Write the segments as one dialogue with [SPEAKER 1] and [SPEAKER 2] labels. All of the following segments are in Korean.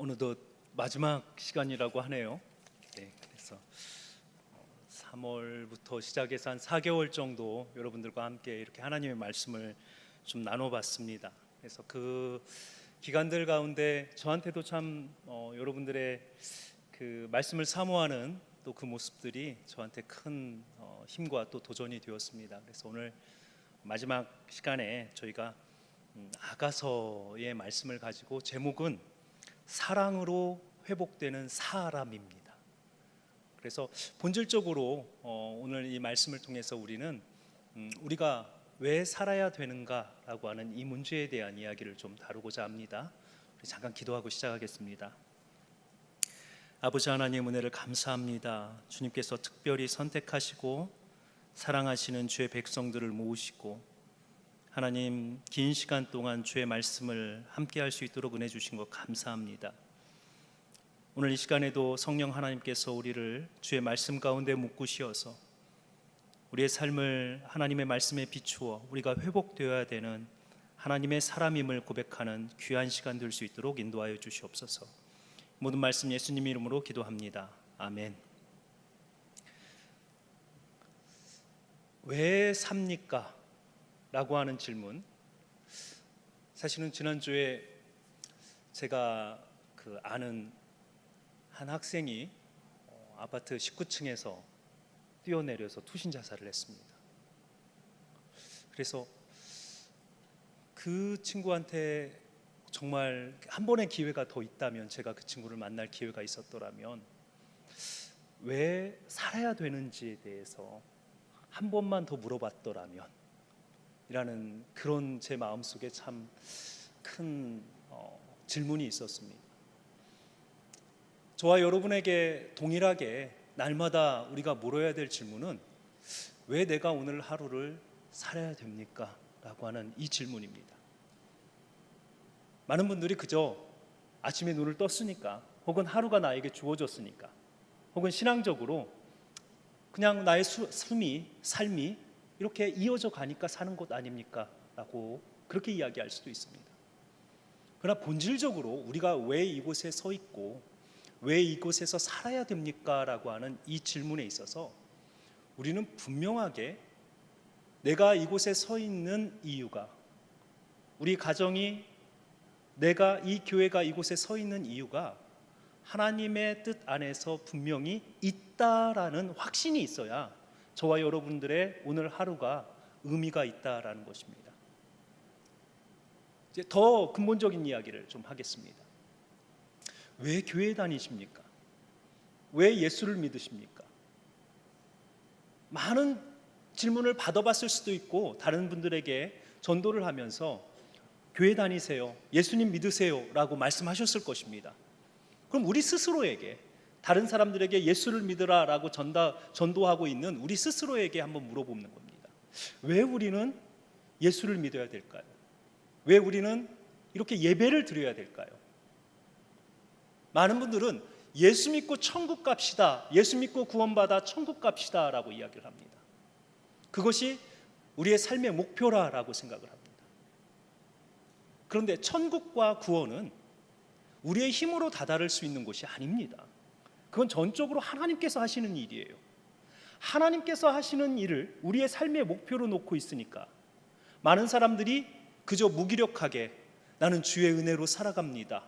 [SPEAKER 1] 어느덧 마지막 시간이라고 하네요. 네, 그래서 3월부터 시작해서 한 4개월 정도 여러분들과 함께 이렇게 하나님의 말씀을 좀 나눠봤습니다. 그래서 그 기간들 가운데 저한테도 참 여러분들의 그 말씀을 사모하는 또 그 모습들이 저한테 큰 힘과 또 도전이 되었습니다. 그래서 오늘 마지막 시간에 저희가 아가서의 말씀을 가지고 제목은 사랑으로 회복되는 사람입니다. 그래서 본질적으로 오늘 이 말씀을 통해서 우리는 우리가 왜 살아야 되는가라고 하는 이 문제에 대한 이야기를 좀 다루고자 합니다. 우리 잠깐 기도하고 시작하겠습니다. 아버지 하나님, 은혜를 감사합니다. 주님께서 특별히 선택하시고 사랑하시는 주의 백성들을 모으시고 하나님, 긴 시간 동안 주의 말씀을 함께 할 수 있도록 은혜 주신 것 감사합니다. 오늘 이 시간에도 성령 하나님께서 우리를 주의 말씀 가운데 묶으시어서 우리의 삶을 하나님의 말씀에 비추어 우리가 회복되어야 되는 하나님의 사람임을 고백하는 귀한 시간 될 수 있도록 인도하여 주시옵소서. 모든 말씀 예수님 이름으로 기도합니다. 아멘. 왜 삽니까? 라고 하는 질문, 사실은 지난주에 제가 아는 한 학생이 아파트 19층에서 뛰어내려서 투신 자살을 했습니다. 그래서 그 친구한테 정말 한 번의 기회가 더 있다면, 제가 그 친구를 만날 기회가 있었더라면 왜 살아야 되는지에 대해서 한 번만 더 물어봤더라면 이라는 그런 제 마음속에 참 큰 질문이 있었습니다. 저와 여러분에게 동일하게 날마다 우리가 물어야 될 질문은 왜 내가 오늘 하루를 살아야 됩니까? 라고 하는 이 질문입니다. 많은 분들이 그저 아침에 눈을 떴으니까, 혹은 하루가 나에게 주어졌으니까, 혹은 신앙적으로 그냥 나의 삶이 이렇게 이어져 가니까 사는 것 아닙니까? 라고 그렇게 이야기할 수도 있습니다. 그러나 본질적으로 우리가 왜 이곳에 서 있고 왜 이곳에서 살아야 됩니까? 라고 하는 이 질문에 있어서 우리는 분명하게 내가 이곳에 서 있는 이유가, 우리 가정이, 내가 이 교회가 이곳에 서 있는 이유가 하나님의 뜻 안에서 분명히 있다라는 확신이 있어야 저와 여러분들의 오늘 하루가 의미가 있다라는 것입니다. 이제 더 근본적인 이야기를 좀 하겠습니다. 왜 교회 다니십니까? 왜 예수를 믿으십니까? 많은 질문을 받아봤을 수도 있고, 다른 분들에게 전도를 하면서 교회 다니세요, 예수님 믿으세요 라고 말씀하셨을 것입니다. 그럼 우리 스스로에게, 다른 사람들에게 예수를 믿으라 라고 전도하고 있는 우리 스스로에게 한번 물어보는 겁니다. 왜 우리는 예수를 믿어야 될까요? 왜 우리는 이렇게 예배를 드려야 될까요? 많은 분들은 예수 믿고 천국 갑시다, 예수 믿고 구원받아 천국 갑시다 라고 이야기를 합니다. 그것이 우리의 삶의 목표라고 생각을 합니다. 그런데 천국과 구원은 우리의 힘으로 다다를 수 있는 것이 아닙니다. 그건 전적으로 하나님께서 하시는 일이에요. 하나님께서 하시는 일을 우리의 삶의 목표로 놓고 있으니까 많은 사람들이 그저 무기력하게 나는 주의 은혜로 살아갑니다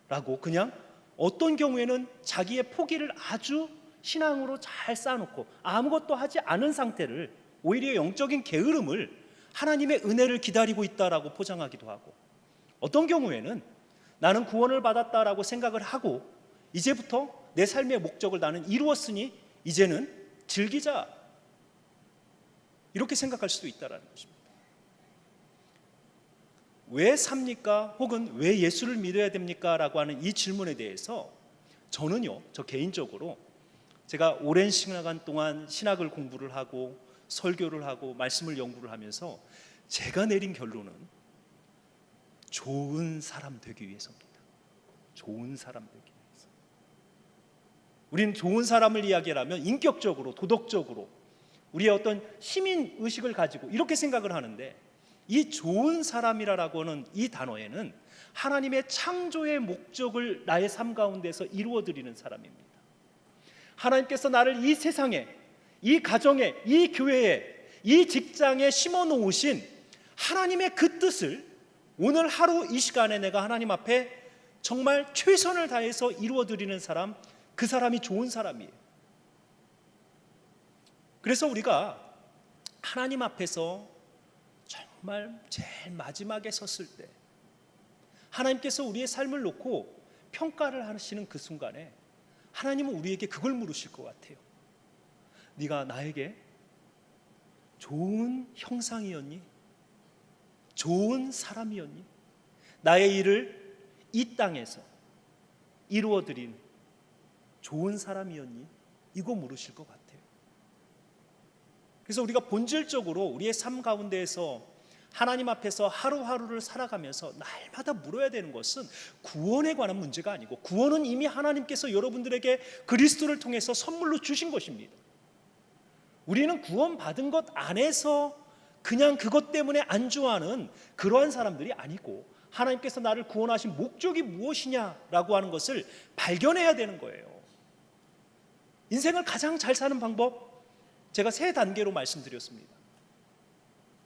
[SPEAKER 1] 라고, 그냥 어떤 경우에는 자기의 포기를 아주 신앙으로 잘 쌓아놓고 아무것도 하지 않은 상태를, 오히려 영적인 게으름을 하나님의 은혜를 기다리고 있다라고 포장하기도 하고, 어떤 경우에는 나는 구원을 받았다라고 생각을 하고 이제부터 내 삶의 목적을 나는 이루었으니 이제는 즐기자, 이렇게 생각할 수도 있다는 것입니다. 왜 삽니까? 혹은 왜 예수를 믿어야 됩니까? 라고 하는 이 질문에 대해서 저는요, 저 개인적으로 제가 오랜 시간 동안 신학을 공부를 하고 설교를 하고 말씀을 연구를 하면서 제가 내린 결론은 좋은 사람 되기 위해서입니다. 좋은 사람 되기 위해서. 우리는 좋은 사람을 이야기하면 인격적으로, 도덕적으로 우리의 어떤 시민 의식을 가지고 이렇게 생각을 하는데, 이 좋은 사람이라고 하는 이 단어에는 하나님의 창조의 목적을 나의 삶 가운데서 이루어드리는 사람입니다. 하나님께서 나를 이 세상에, 이 가정에, 이 교회에, 이 직장에 심어 놓으신 하나님의 그 뜻을 오늘 하루 이 시간에 내가 하나님 앞에 정말 최선을 다해서 이루어드리는 사람, 그 사람이 좋은 사람이에요. 그래서 우리가 하나님 앞에서 정말 제일 마지막에 섰을 때 하나님께서 우리의 삶을 놓고 평가를 하시는 그 순간에 하나님은 우리에게 그걸 물으실 것 같아요. 네가 나에게 좋은 형상이었니? 좋은 사람이었니? 나의 일을 이 땅에서 이루어드린 좋은 사람이었니? 이거 물으실 것 같아요. 그래서 우리가 본질적으로 우리의 삶 가운데에서 하나님 앞에서 하루하루를 살아가면서 날마다 물어야 되는 것은 구원에 관한 문제가 아니고, 구원은 이미 하나님께서 여러분들에게 그리스도를 통해서 선물로 주신 것입니다. 우리는 구원받은 것 안에서 그냥 그것 때문에 안주하는 그러한 사람들이 아니고, 하나님께서 나를 구원하신 목적이 무엇이냐라고 하는 것을 발견해야 되는 거예요. 인생을 가장 잘 사는 방법, 제가 3단계로 말씀드렸습니다.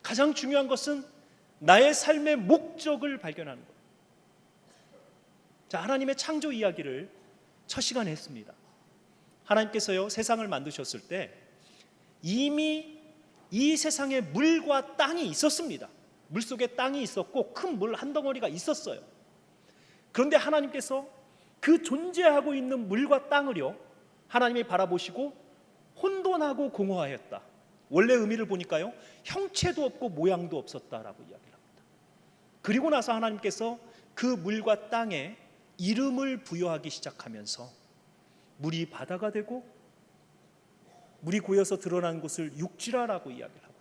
[SPEAKER 1] 가장 중요한 것은 나의 삶의 목적을 발견하는 거예요. 자, 하나님의 창조 이야기를 첫 시간에 했습니다. 하나님께서요, 세상을 만드셨을 때 이미 이 세상에 물과 땅이 있었습니다. 물속에 땅이 있었고 큰 물 한 덩어리가 있었어요. 그런데 하나님께서 그 존재하고 있는 물과 땅을요, 하나님이 바라보시고 혼돈하고 공허하였다. 원래 의미를 보니까요, 형체도 없고 모양도 없었다라고 이야기를 합니다. 그리고 나서 하나님께서 그 물과 땅에 이름을 부여하기 시작하면서 물이 바다가 되고 물이 고여서 드러난 곳을 육지라라고 이야기를 하고,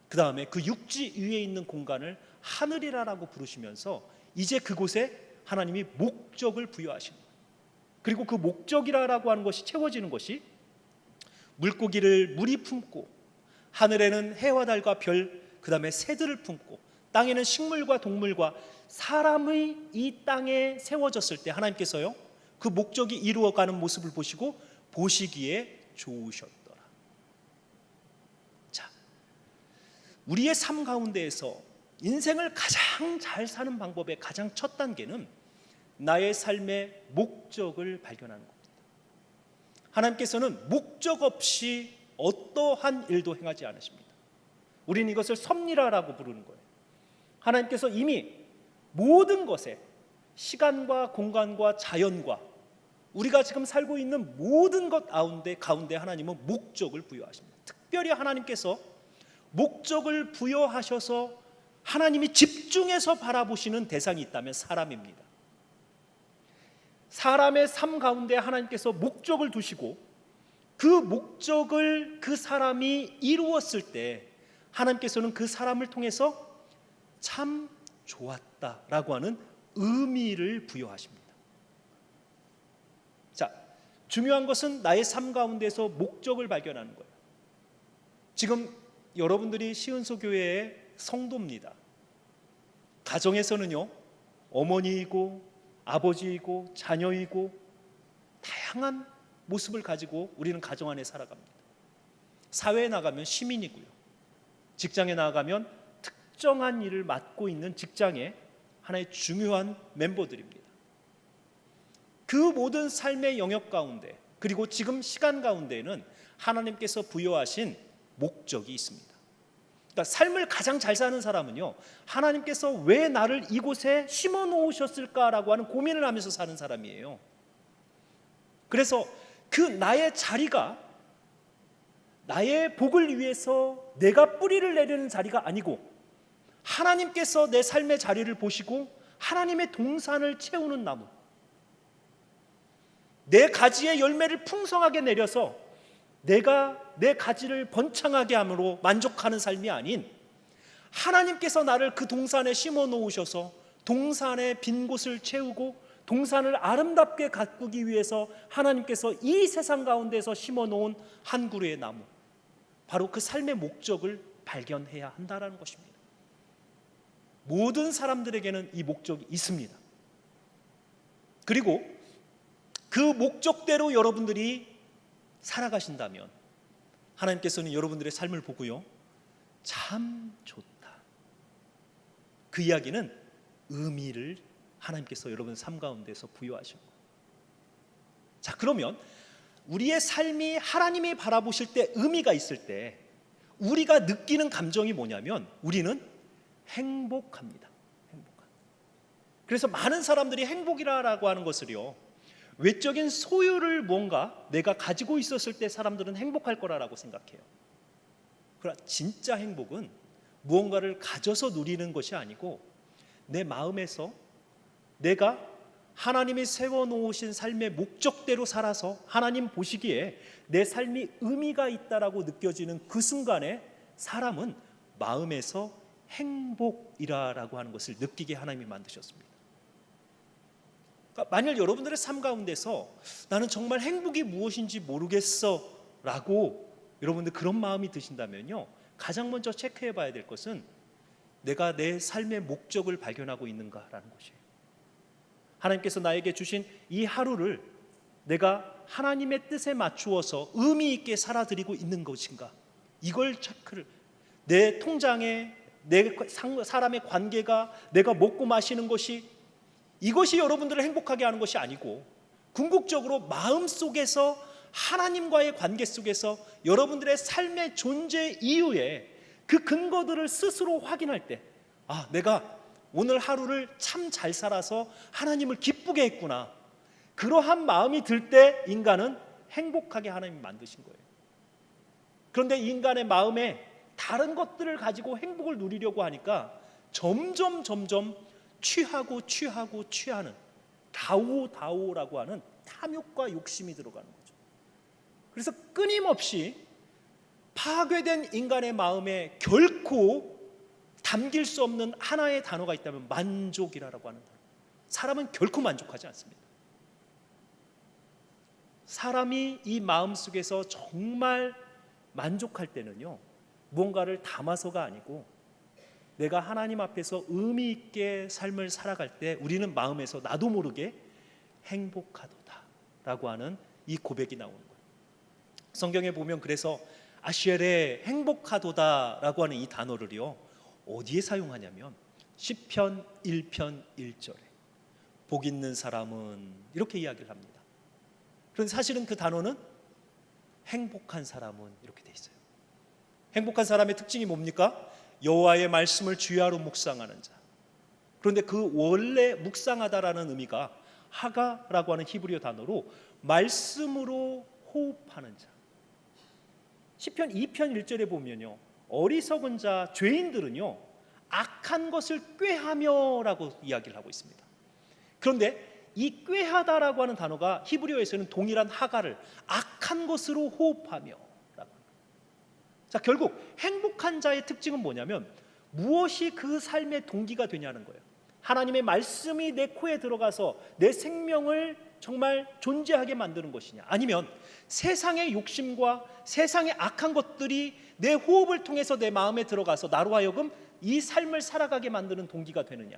[SPEAKER 1] 그 다음에 그 육지 위에 있는 공간을 하늘이라라고 부르시면서 이제 그곳에 하나님이 목적을 부여하신 거예요. 그리고 그 목적이라고 하는 것이 채워지는 것이 물고기를 물이 품고, 하늘에는 해와 달과 별, 그 다음에 새들을 품고, 땅에는 식물과 동물과 사람의 이 땅에 세워졌을 때 하나님께서요, 그 목적이 이루어가는 모습을 보시고 보시기에 좋으셨더라. 자, 우리의 삶 가운데에서 인생을 가장 잘 사는 방법의 가장 첫 단계는 나의 삶의 목적을 발견하는 겁니다. 하나님께서는 목적 없이 어떠한 일도 행하지 않으십니다. 우리는 이것을 섭리라라고 부르는 거예요. 하나님께서 이미 모든 것에, 시간과 공간과 자연과 우리가 지금 살고 있는 모든 것 가운데 하나님은 목적을 부여하십니다. 특별히 하나님께서 목적을 부여하셔서 하나님이 집중해서 바라보시는 대상이 있다면 사람입니다. 사람의 삶 가운데 하나님께서 목적을 두시고 그 목적을 그 사람이 이루었을 때 하나님께서는 그 사람을 통해서 참 좋았다라고 하는 의미를 부여하십니다. 자, 중요한 것은 나의 삶 가운데서 목적을 발견하는 거예요. 지금 여러분들이 시은소 교회의 성도입니다. 가정에서는요, 어머니이고 아버지이고 자녀이고 다양한 모습을 가지고 우리는 가정 안에 살아갑니다. 사회에 나가면 시민이고요, 직장에 나가면 특정한 일을 맡고 있는 직장의 하나의 중요한 멤버들입니다. 그 모든 삶의 영역 가운데, 그리고 지금 시간 가운데에는 하나님께서 부여하신 목적이 있습니다. 그러니까 삶을 가장 잘 사는 사람은요, 하나님께서 왜 나를 이곳에 심어 놓으셨을까라고 하는 고민을 하면서 사는 사람이에요. 그래서 그 나의 자리가 나의 복을 위해서 내가 뿌리를 내리는 자리가 아니고, 하나님께서 내 삶의 자리를 보시고 하나님의 동산을 채우는 나무, 내 가지의 열매를 풍성하게 내려서 내가 내 가지를 번창하게 함으로 만족하는 삶이 아닌, 하나님께서 나를 그 동산에 심어 놓으셔서 동산의 빈 곳을 채우고 동산을 아름답게 가꾸기 위해서 하나님께서 이 세상 가운데서 심어 놓은 한 그루의 나무, 바로 그 삶의 목적을 발견해야 한다는 것입니다.
[SPEAKER 2] 모든 사람들에게는 이 목적이 있습니다. 그리고 그 목적대로 여러분들이 살아가신다면 하나님께서는 여러분들의 삶을 보고요, 참 좋다. 그 이야기는 의미를 하나님께서 여러분 삶 가운데서 부여하신 거예요. 자, 그러면 우리의 삶이 하나님이 바라보실 때 의미가 있을 때 우리가 느끼는 감정이 뭐냐면 우리는 행복합니다. 그래서 많은 사람들이 행복이라고 하는 것을요, 외적인 소유를 뭔가 내가 가지고 있었을 때 사람들은 행복할 거라고 생각해요. 그러나 진짜 행복은 무언가를 가져서 누리는 것이 아니고 내 마음에서 내가 하나님이 세워놓으신 삶의 목적대로 살아서 하나님 보시기에 내 삶이 의미가 있다라고 느껴지는 그 순간에 사람은 마음에서 행복이라고 하는 것을 느끼게 하나님이 만드셨습니다. 그러니까 만약 여러분들의 삶 가운데서 나는 정말 행복이 무엇인지 모르겠어 라고 여러분들 그런 마음이 드신다면요, 가장 먼저 체크해 봐야 될 것은 내가 내 삶의 목적을 발견하고 있는가라는 것이에요. 하나님께서 나에게 주신 이 하루를 내가 하나님의 뜻에 맞추어서 의미 있게 살아드리고 있는 것인가, 이걸 체크를, 내 통장에 내 사람의 관계가, 내가 먹고 마시는 것이, 이것이 여러분들을 행복하게 하는 것이 아니고 궁극적으로 마음속에서 하나님과의 관계 속에서 여러분들의 삶의 존재 이유에 그 근거들을 스스로 확인할 때, 아, 내가 오늘 하루를 참 잘 살아서 하나님을 기쁘게 했구나, 그러한 마음이 들 때 인간은 행복하게 하나님이 만드신 거예요. 그런데 인간의 마음에 다른 것들을 가지고 행복을 누리려고 하니까 점점 취하는 다오라고 하는 탐욕과 욕심이 들어가는 거죠. 그래서 끊임없이 파괴된 인간의 마음에 결코 담길 수 없는 하나의 단어가 있다면 만족이라고 하는 단어. 사람은 결코 만족하지 않습니다. 사람이 이 마음속에서 정말 만족할 때는요, 무언가를 담아서가 아니고 내가 하나님 앞에서 의미 있게 삶을 살아갈 때 우리는 마음에서 나도 모르게 행복하도다 라고 하는 이 고백이 나오는 거예요. 성경에 보면 그래서 아쉘의 행복하도다 라고 하는 이 단어를요, 어디에 사용하냐면 시편 1편 1절에 복 있는 사람은 이렇게 이야기를 합니다. 그런데 사실은 그 단어는 행복한 사람은 이렇게 돼 있어요. 행복한 사람의 특징이 뭡니까? 여호와의 말씀을 주야로 묵상하는 자. 그런데 그 원래 묵상하다라는 의미가 하가라고 하는 히브리어 단어로 말씀으로 호흡하는 자. 시편 2편 1절에 보면요, 어리석은 자, 죄인들은요 악한 것을 꾀하며라고 이야기를 하고 있습니다. 그런데 이 꾀하다라고 하는 단어가 히브리어에서는 동일한 하가를 악한 것으로 호흡하며 라고 합니다. 자, 결국 행복한 자의 특징은 뭐냐면 무엇이 그 삶의 동기가 되냐는 거예요. 하나님의 말씀이 내 코에 들어가서 내 생명을 정말 존재하게 만드는 것이냐, 아니면 세상의 욕심과 세상의 악한 것들이 내 호흡을 통해서 내 마음에 들어가서 나로 하여금 이 삶을 살아가게 만드는 동기가 되느냐,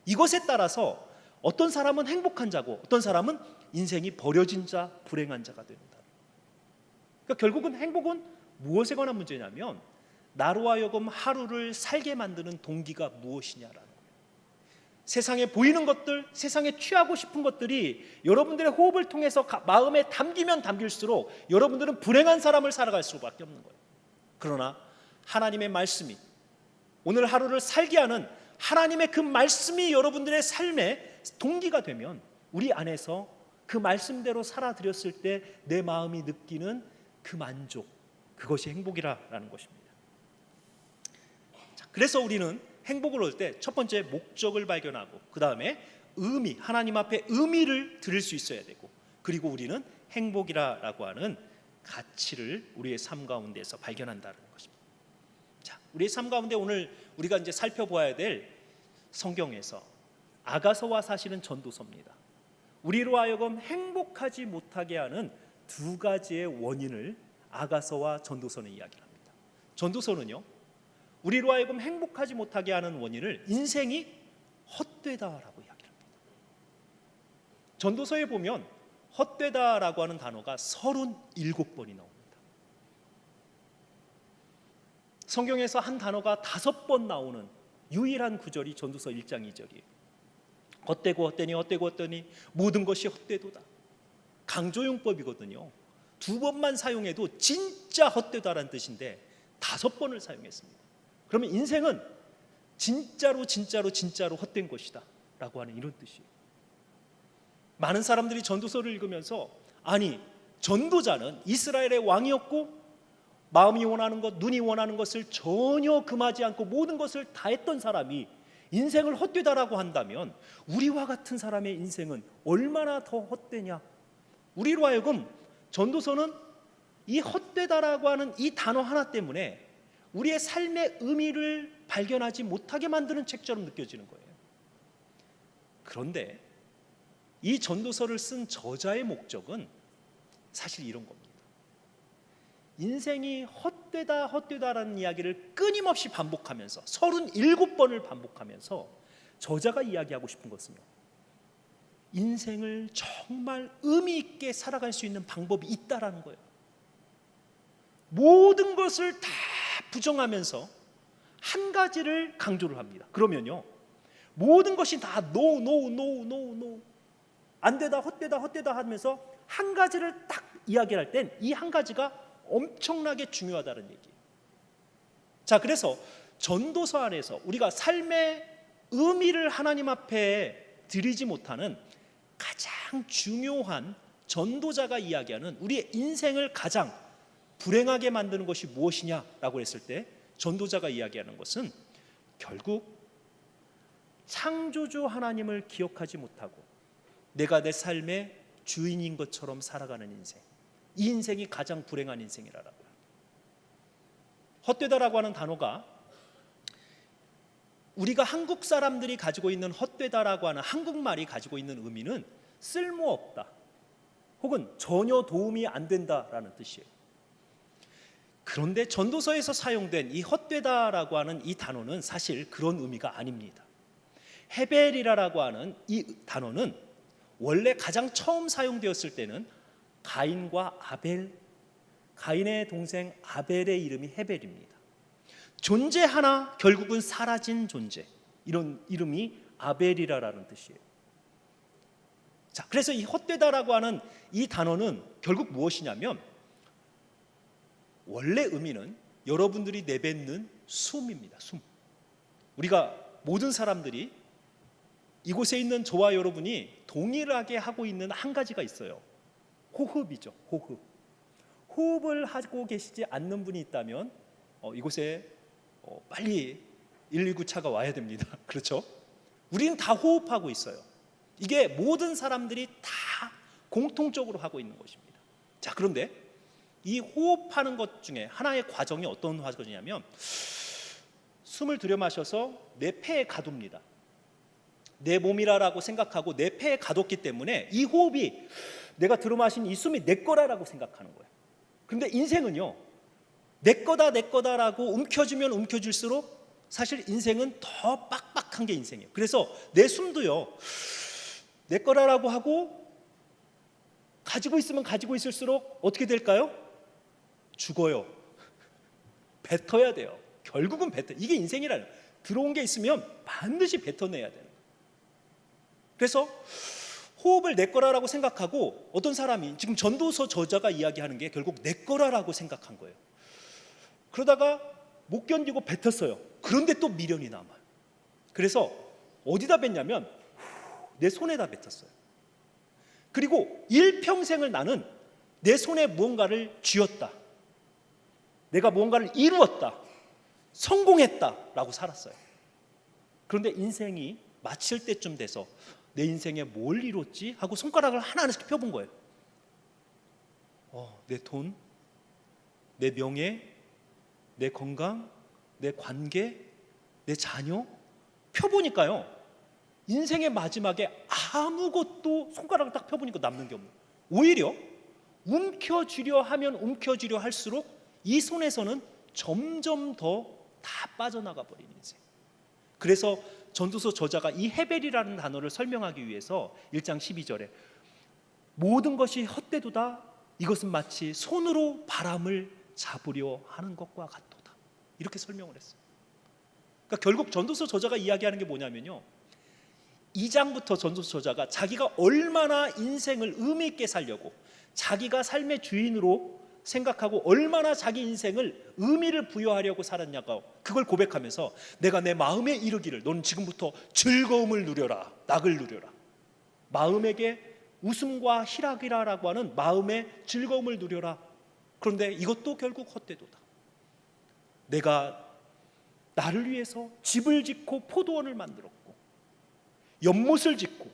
[SPEAKER 2] 이것에 따라서 어떤 사람은 행복한 자고 어떤 사람은 인생이 버려진 자, 불행한 자가 된다. 그러니까 결국은 행복은 무엇에 관한 문제냐면 나로 하여금 하루를 살게 만드는 동기가 무엇이냐라는 거예요. 세상에 보이는 것들, 세상에 취하고 싶은 것들이 여러분들의 호흡을 통해서 마음에 담기면 담길수록 여러분들은 불행한 사람을 살아갈 수밖에 없는 거예요. 그러나 하나님의 말씀이, 오늘 하루를 살게 하는 하나님의 그 말씀이 여러분들의 삶의 동기가 되면 우리 안에서 그 말씀대로 살아드렸을 때 내 마음이 느끼는 그 만족, 그것이 행복이라는 것입니다. 자, 그래서 우리는 행복을 얻을 때 첫 번째 목적을 발견하고 그 다음에 의미, 하나님 앞에 의미를 들을 수 있어야 되고, 그리고 우리는 행복이라고 하는 가치를 우리의 삶 가운데서 발견한다는 것입니다. 자, 우리의 삶 가운데 오늘 우리가 이제 살펴보아야 될 성경에서 아가서와 사실은 전도서입니다. 우리로 하여금 행복하지 못하게 하는 두 가지의 원인을 아가서와 전도서는 이야기합니다. 전도서는요, 우리로 하여금 행복하지 못하게 하는 원인을 인생이 헛되다라고 이야기합니다. 전도서에 보면 헛되다라고 하는 단어가 37번이 나옵니다. 성경에서 한 단어가 5번 나오는 유일한 구절이 전도서 1장 2절이에요. 헛되고 헛되니 헛되고 헛되니 모든 것이 헛되도다. 강조용법이거든요. 2번만 사용해도 진짜 헛되다라는 뜻인데 5번을 사용했습니다. 그러면 인생은 진짜로 헛된 것이다 라고 하는 이런 뜻이에요. 많은 사람들이 전도서를 읽으면서 아니, 전도자는 이스라엘의 왕이었고 마음이 원하는 것, 눈이 원하는 것을 전혀 금하지 않고 모든 것을 다 했던 사람이 인생을 헛되다라고 한다면 우리와 같은 사람의 인생은 얼마나 더 헛되냐. 우리로 하여금 전도서는 이 헛되다라고 하는 이 단어 하나 때문에 우리의 삶의 의미를 발견하지 못하게 만드는 책처럼 느껴지는 거예요. 그런데 이 전도서를 쓴 저자의 목적은 사실 이런 겁니다. 인생이 헛되다라는 이야기를 끊임없이 반복하면서 37번을 반복하면서 저자가 이야기하고 싶은 것은요, 인생을 정말 의미 있게 살아갈 수 있는 방법이 있다라는 거예요. 모든 것을 다 부정하면서 한 가지를 강조를 합니다. 그러면요, 모든 것이 다 노 안 되다 헛되다 하면서 한 가지를 딱 이야기할 땐 이 한 가지가 엄청나게 중요하다는 얘기예요. 자, 그래서 전도서 안에서 우리가 삶의 의미를 하나님 앞에 드리지 못하는 가장 중요한 전도자가 이야기하는 우리의 인생을 가장 불행하게 만드는 것이 무엇이냐라고 했을 때 전도자가 이야기하는 것은 결국 창조주 하나님을 기억하지 못하고 내가 내 삶의 주인인 것처럼 살아가는 인생, 이 인생이 가장 불행한 인생이라고요. 헛되다라고 하는 단어가 우리가 한국 사람들이 가지고 있는 헛되다라고 하는 한국말이 가지고 있는 의미는 쓸모없다 혹은 전혀 도움이 안 된다라는 뜻이에요. 그런데 전도서에서 사용된 이 헛되다라고 하는 이 단어는 사실 그런 의미가 아닙니다. 헤벨이라고 하는 이 단어는 원래 가장 처음 사용되었을 때는 가인과 아벨, 가인의 동생 아벨의 이름이 헤벨입니다. 존재 하나 결국은 사라진 존재, 이런 이름이 아벨이라는 뜻이에요. 자, 그래서 이 헛되다라고 하는 이 단어는 결국 무엇이냐면 원래 의미는 여러분들이 내뱉는 숨입니다. 숨. 우리가 모든 사람들이 이곳에 있는 저와 여러분이 동일하게 하고 있는 한 가지가 있어요. 호흡이죠. 호흡. 호흡을 하고 계시지 않는 분이 있다면 이곳에 빨리 119 차가 와야 됩니다. 그렇죠? 우리는 다 호흡하고 있어요. 이게 모든 사람들이 다 공통적으로 하고 있는 것입니다. 자, 그런데 이 호흡하는 것 중에 하나의 과정이 어떤 과정이냐면 숨을 들여 마셔서 내 폐에 가둡니다. 내 몸이라고 생각하고 내 폐에 가뒀기 때문에 이 호흡이 내가 들어 마신 이 숨이 내 거라고 생각하는 거예요. 그런데 인생은요, 내 거다라고 움켜쥐면 움켜쥘수록 사실 인생은 더 빡빡한 게 인생이에요. 그래서 내 숨도요, 내 거라고 하고 가지고 있으면 가지고 있을수록 어떻게 될까요? 죽어요. 뱉어야 돼요. 결국은 이게 인생이라는, 들어온 게 있으면 반드시 뱉어내야 돼요. 그래서 호흡을 내 거라고 생각하고 어떤 사람이 지금 전도서 저자가 이야기하는 게 결국 내 거라고 생각한 거예요. 그러다가 못 견디고 뱉었어요. 그런데 또 미련이 남아요. 그래서 어디다 뱉냐면 내 손에다 뱉었어요. 그리고 일평생을 나는 내 손에 무언가를 쥐었다, 내가 무언가를 이루었다, 성공했다라고 살았어요. 그런데 인생이 마칠 때쯤 돼서 내 인생에 뭘 이뤘지? 하고 손가락을 하나하나씩 펴본 거예요. 내 돈, 내 명예, 내 건강, 내 관계, 내 자녀 펴보니까요, 인생의 마지막에 아무것도 손가락을 딱 펴보니까 남는 게 없는 거예요. 오히려 움켜쥐려 하면 움켜쥐려 할수록 이 손에서는 점점 더 다 빠져나가 버린 인생. 그래서 전도서 저자가 이 헤벨이라는 단어를 설명하기 위해서 1장 12절에 모든 것이 헛되도다. 이것은 마치 손으로 바람을 잡으려 하는 것과 같도다. 이렇게 설명을 했어요. 그러니까 결국 전도서 저자가 이야기하는 게 뭐냐면요, 2장부터 전도서 저자가 자기가 얼마나 인생을 의미 있게 살려고, 자기가 삶의 주인으로 생각하고 얼마나 자기 인생을 의미를 부여하려고 살았냐고 그걸 고백하면서 내가 내 마음에 이르기를 너는 지금부터 즐거움을 누려라, 낙을 누려라. 마음에게 웃음과 희락이라고 하는 마음의 즐거움을 누려라. 그런데 이것도 결국 헛되도다. 내가 나를 위해서 집을 짓고 포도원을 만들었고 연못을 짓고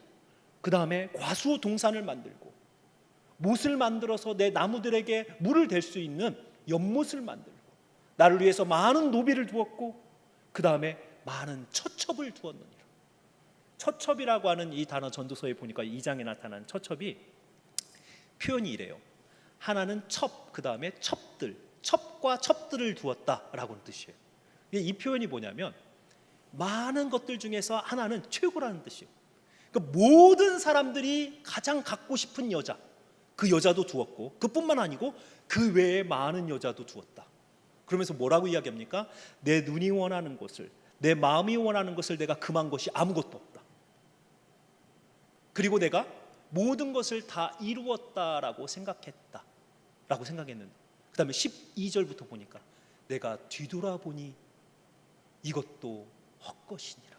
[SPEAKER 2] 그 다음에 과수 동산을 만들고 못을 만들어서 내 나무들에게 물을 댈 수 있는 연못을 만들고 나를 위해서 많은 노비를 두었고 그 다음에 많은 처첩을 두었느니라. 처첩이라고 하는 이 단어 전도서에 보니까 2장에 나타난 처첩이 표현이 이래요. 하나는 첩, 그 다음에 첩들, 첩과 첩들을 두었다라고 하는 뜻이에요. 이 표현이 뭐냐면 많은 것들 중에서 하나는 최고라는 뜻이에요. 그러니까 모든 사람들이 가장 갖고 싶은 여자, 그 여자도 두었고 그뿐만 아니고 그 외에 많은 여자도 두었다. 그러면서 뭐라고 이야기합니까? 내 눈이 원하는 것을, 내 마음이 원하는 것을 내가 금한 것이 아무것도 없다. 그리고 내가 모든 것을 다 이루었다라고 생각했다 라고 생각했는데 그 다음에 12절부터 보니까 내가 뒤돌아보니 이것도 헛것이니라.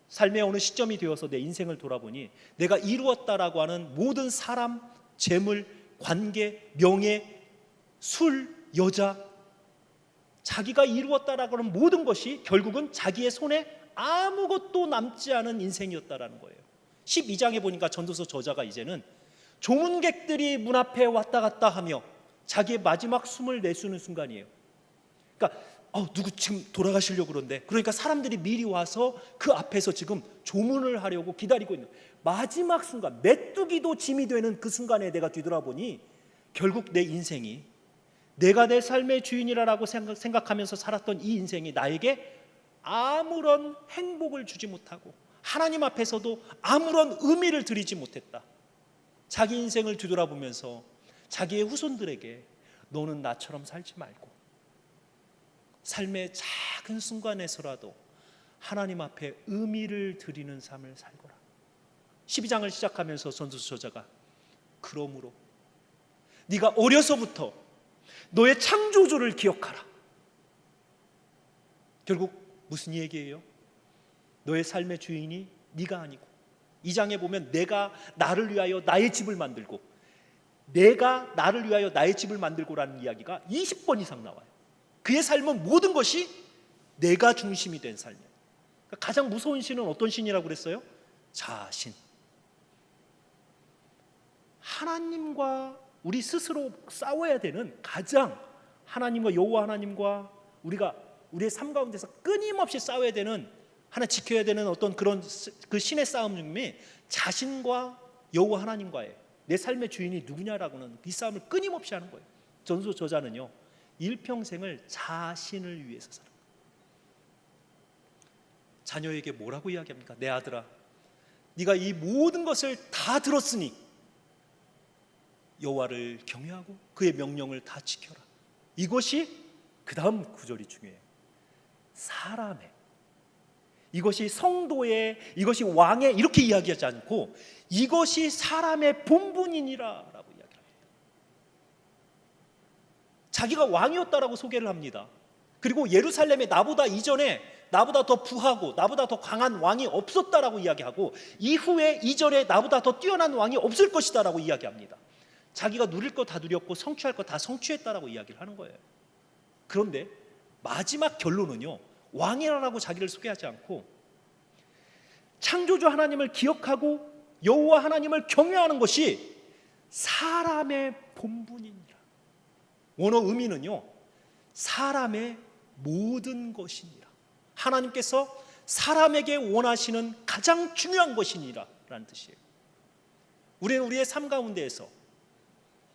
[SPEAKER 2] 삶의 어느 시점이 되어서 내 인생을 돌아보니 내가 이루었다라고 하는 모든 사람, 재물, 관계, 명예, 술, 여자, 자기가 이루었다라고 하는 모든 것이 결국은 자기의 손에 아무것도 남지 않은 인생이었다라는 거예요. 12장에 보니까 전도서 저자가 이제는 조문객들이 문 앞에 왔다 갔다 하며 자기의 마지막 숨을 내쉬는 순간이에요. 그러니까 누구 지금 돌아가시려고 그러는데, 그러니까 사람들이 미리 와서 그 앞에서 지금 조문을 하려고 기다리고 있는 마지막 순간, 메뚜기도 짐이 되는 그 순간에 내가 뒤돌아보니 결국 내 인생이, 내가 내 삶의 주인이라고 생각하면서 살았던 이 인생이 나에게 아무런 행복을 주지 못하고 하나님 앞에서도 아무런 의미를 드리지 못했다. 자기 인생을 뒤돌아보면서 자기의 후손들에게 너는 나처럼 살지 말고 삶의 작은 순간에서라도 하나님 앞에 의미를 드리는 삶을 살거라. 12장을 시작하면서 전도서 저자가 그러므로 네가 어려서부터 너의 창조주를 기억하라. 결국 무슨 얘기예요? 너의 삶의 주인이 네가 아니고, 2장에 보면 내가 나를 위하여 나의 집을 만들고, 내가 나를 위하여 나의 집을 만들고라는 이야기가 20번 이상 나와요. 그의 삶은 모든 것이 내가 중심이 된 삶이에요. 그러니까 가장 무서운 신은 어떤 신이라고 그랬어요? 자신. 하나님과 우리 스스로 싸워야 되는, 가장 하나님과 여호와 하나님과 우리가 우리의 삶 가운데서 끊임없이 싸워야 되는, 하나 지켜야 되는 어떤 그런 그 신의 싸움 중에 자신과 여호와 하나님과의 내 삶의 주인이 누구냐라고는 이 싸움을 끊임없이 하는 거예요. 전도서 저자는요, 일평생을 자신을 위해서 살아. 자녀에게 뭐라고 이야기합니까? 내 아들아, 네가 이 모든 것을 다 들었으니 여호와를 경외하고 그의 명령을 다 지켜라. 이것이 그 다음 구절이 중요해요. 사람의, 이것이 성도의, 이것이 왕의, 이렇게 이야기하지 않고 이것이 사람의 본분이니라 라고 이야기합니다. 자기가 왕이었다라고 소개를 합니다. 그리고 예루살렘에 나보다 이전에 나보다 더 부하고 나보다 더 강한 왕이 없었다라고 이야기하고, 이후에 이전에 나보다 더 뛰어난 왕이 없을 것이다 라고 이야기합니다. 자기가 누릴 거 다 누렸고 성취할 거 다 성취했다라고 이야기를 하는 거예요. 그런데 마지막 결론은요, 왕이라고 자기를 소개하지 않고 창조주 하나님을 기억하고 여호와 하나님을 경외하는 것이 사람의 본분이니라. 원어 의미는요, 사람의 모든 것이니라. 하나님께서 사람에게 원하시는 가장 중요한 것이니라 라는 뜻이에요. 우리는 우리의 삶 가운데에서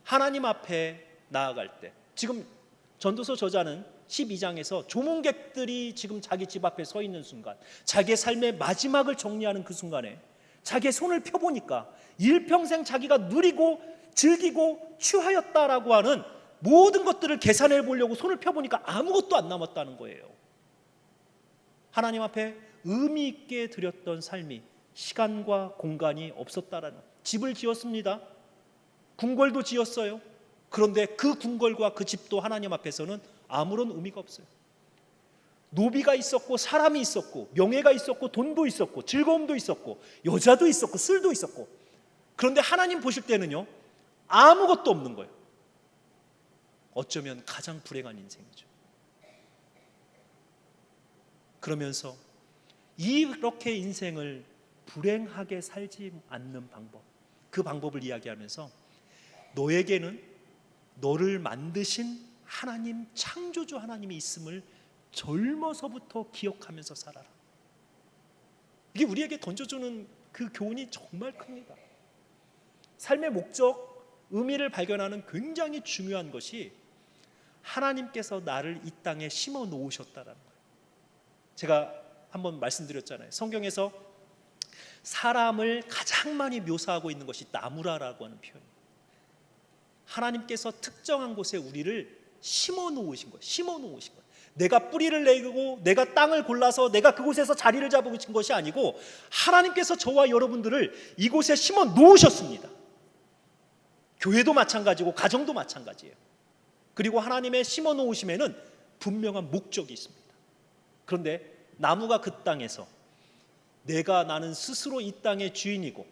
[SPEAKER 2] 하나님 앞에 나아갈 때, 지금 전도서 저자는 12장에서 조문객들이 지금 자기 집 앞에 서 있는 순간, 자기의 삶의 마지막을 정리하는 그 순간에 자기의 손을 펴보니까 일평생 자기가 누리고 즐기고 취하였다라고 하는 모든 것들을 계산해 보려고 손을 펴보니까 아무것도 안 남았다는 거예요. 하나님 앞에 의미 있게 드렸던 삶이 시간과 공간이 없었다라는, 집을 지었습니다. 궁궐도 지었어요. 그런데 그 궁궐과 그 집도 하나님 앞에서는 아무런 의미가 없어요. 노비가 있었고 사람이 있었고 명예가 있었고 돈도 있었고 즐거움도 있었고 여자도 있었고 술도 있었고, 그런데 하나님 보실 때는요 아무것도 없는 거예요. 어쩌면 가장 불행한 인생이죠. 그러면서 이렇게 인생을 불행하게 살지 않는 방법, 그 방법을 이야기하면서 너에게는 너를 만드신 하나님, 창조주 하나님이 있음을 젊어서부터 기억하면서 살아라. 이게 우리에게 던져주는 그 교훈이 정말 큽니다. 삶의 목적, 의미를 발견하는 굉장히 중요한 것이 하나님께서 나를 이 땅에 심어 놓으셨다라는 거예요. 제가 한번 말씀드렸잖아요. 성경에서 사람을 가장 많이 묘사하고 있는 것이 나무라라고 하는 표현이에요. 하나님께서 특정한 곳에 우리를 심어 놓으신 거예요. 심어 놓으신 거예요. 내가 뿌리를 내고 내가 땅을 골라서 내가 그곳에서 자리를 잡으신 것이 아니고 하나님께서 저와 여러분들을 이곳에 심어 놓으셨습니다. 교회도 마찬가지고 가정도 마찬가지예요. 그리고 하나님의 심어 놓으심에는 분명한 목적이 있습니다. 그런데 나무가 그 땅에서 나는 스스로 이 땅의 주인이고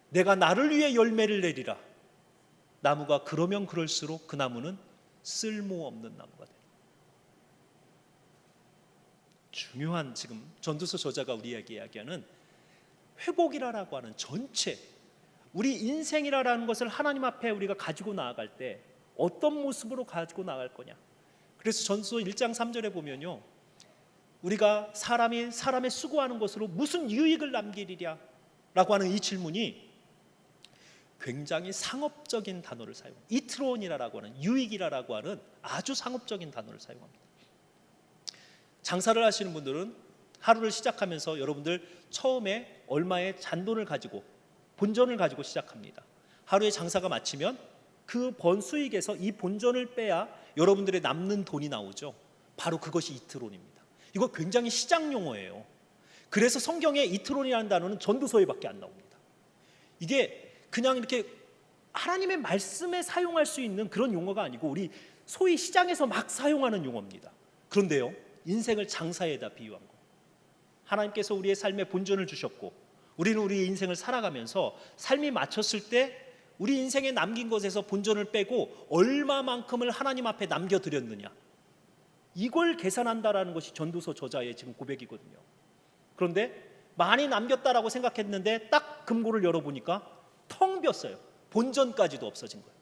[SPEAKER 2] 내가 나를 위해 열매를 내리라. 나무가 그러면 그럴수록 그 나무는 쓸모없는 나무가 돼요. 중요한, 지금 전도서 저자가 우리에게 이야기하는 회복이라고 하는 전체, 우리 인생이라는 것을 하나님 앞에 우리가 가지고 나아갈 때 어떤 모습으로 가지고 나갈 거냐. 그래서 전도서 1장 3절에 보면요, 우리가 사람이 사람의 수고하는 것으로 무슨 유익을 남기리랴 라고 하는 이 질문이 굉장히 상업적인 단어를 사용합니다. 이트론이라고 하는, 유익이라고 하는 아주 상업적인 단어를 사용합니다. 장사를 하시는 분들은 하루를 시작하면서 여러분들 처음에 얼마의 잔돈을 가지고, 본전을 가지고 시작합니다. 하루의 장사가 마치면 그 번 수익에서 이 본전을 빼야 여러분들의 남는 돈이 나오죠. 바로 그것이 이트론입니다. 이거 굉장히 시장 용어예요. 그래서 성경에 이트론이라는 단어는 전도서에밖에 안 나옵니다. 이게 그냥 이렇게 하나님의 말씀에 사용할 수 있는 그런 용어가 아니고 우리 소위 시장에서 막 사용하는 용어입니다. 그런데요, 인생을 장사에다 비유한 거. 하나님께서 우리의 삶에 본전을 주셨고 우리는 우리의 인생을 살아가면서 삶이 마쳤을 때 우리 인생에 남긴 것에서 본전을 빼고 얼마만큼을 하나님 앞에 남겨드렸느냐, 이걸 계산한다라는 것이 전도서 저자의 지금 고백이거든요. 그런데 많이 남겼다라고 생각했는데 딱 금고를 열어보니까 텅 비었어요. 본전까지도 없어진 거예요.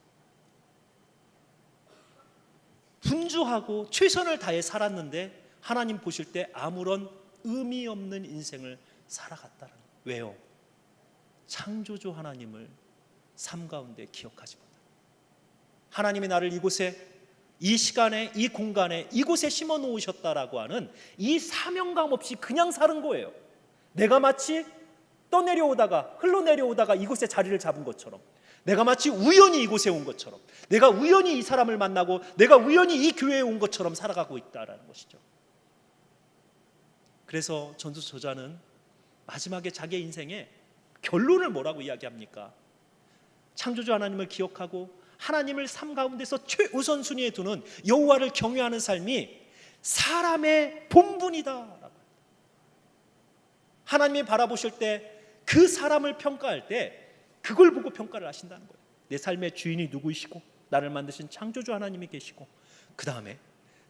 [SPEAKER 2] 분주하고 최선을 다해 살았는데 하나님 보실 때 아무런 의미 없는 인생을 살아갔다는 거예요. 왜요? 창조주 하나님을 삶 가운데 기억하지 못해요. 하나님이 나를 이곳에, 이 시간에, 이 공간에, 이곳에 심어 놓으셨다라고 하는 이 사명감 없이 그냥 사는 거예요. 내가 마치 떠내려오다가, 흘러내려오다가 이곳에 자리를 잡은 것처럼, 내가 마치 우연히 이곳에 온 것처럼, 내가 우연히 이 사람을 만나고 내가 우연히 이 교회에 온 것처럼 살아가고 있다라는 것이죠. 그래서 전도서 저자는 마지막에 자기의 인생의 결론을 뭐라고 이야기합니까? 창조주 하나님을 기억하고 하나님을 삶 가운데서 최우선순위에 두는 여호와를 경외하는 삶이 사람의 본분이다. 하나님이 바라보실 때 그 사람을 평가할 때 그걸 보고 평가를 하신다는 거예요. 내 삶의 주인이 누구이시고 나를 만드신 창조주 하나님이 계시고, 그 다음에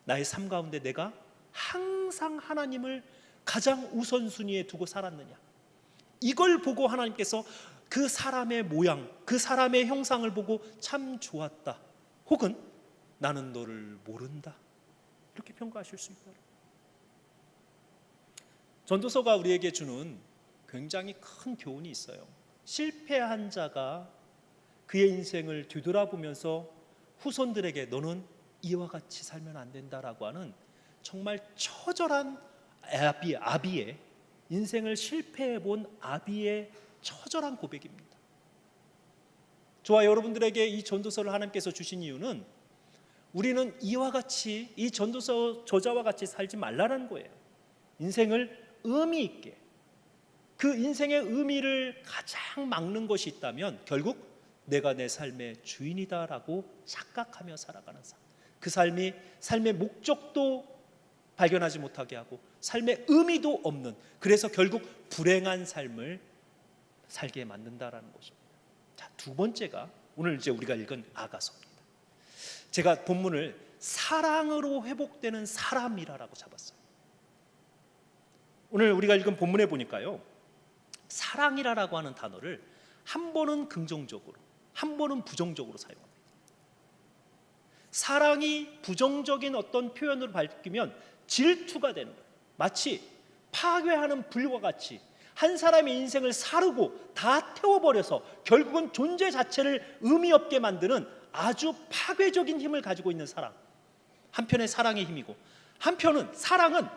[SPEAKER 2] 나의 삶 가운데 내가 항상 하나님을 가장 우선순위에 두고 살았느냐, 이걸 보고 하나님께서 그 사람의 모양, 그 사람의 형상을 보고 참 좋았다, 혹은 나는 너를 모른다, 이렇게 평가하실 수 있다. 전도서가 우리에게 주는 굉장히 큰 교훈이 있어요. 실패한 자가 그의 인생을 뒤돌아보면서 후손들에게 너는 이와 같이 살면 안 된다라고 하는 정말 처절한 아비의 인생을 실패해 본 아비의 처절한 고백입니다. 저와 여러분들에게 이 전도서를 하나님께서 주신 이유는 우리는 이와 같이, 이 전도서 저자와 같이 살지 말라는 거예요. 인생을 의미 있게, 그 인생의 의미를 가장 막는 것이 있다면 결국 내가 내 삶의 주인이다라고 착각하며 살아가는 삶, 그 삶의 목적도 발견하지 못하게 하고 삶의 의미도 없는, 그래서 결국 불행한 삶을 살게 만든다라는 것입니다. 자, 두 번째가 오늘 이제 우리가 읽은 아가서입니다. 제가 본문을 사랑으로 회복되는 사람이라고 잡았어요. 오늘 우리가 읽은 본문에 보니까요, 사랑이라고 하는 단어를 한 번은 긍정적으로, 한 번은 부정적으로 사용합니다. 사랑이 부정적인 어떤 표현으로 밝히면 질투가 되는 거예요. 마치 파괴하는 불과 같이 한 사람의 인생을 사르고 다 태워버려서 결국은 존재 자체를 의미 없게 만드는 아주 파괴적인 힘을 가지고 있는 사랑, 한편의 사랑의 힘이고, 한편은 사랑은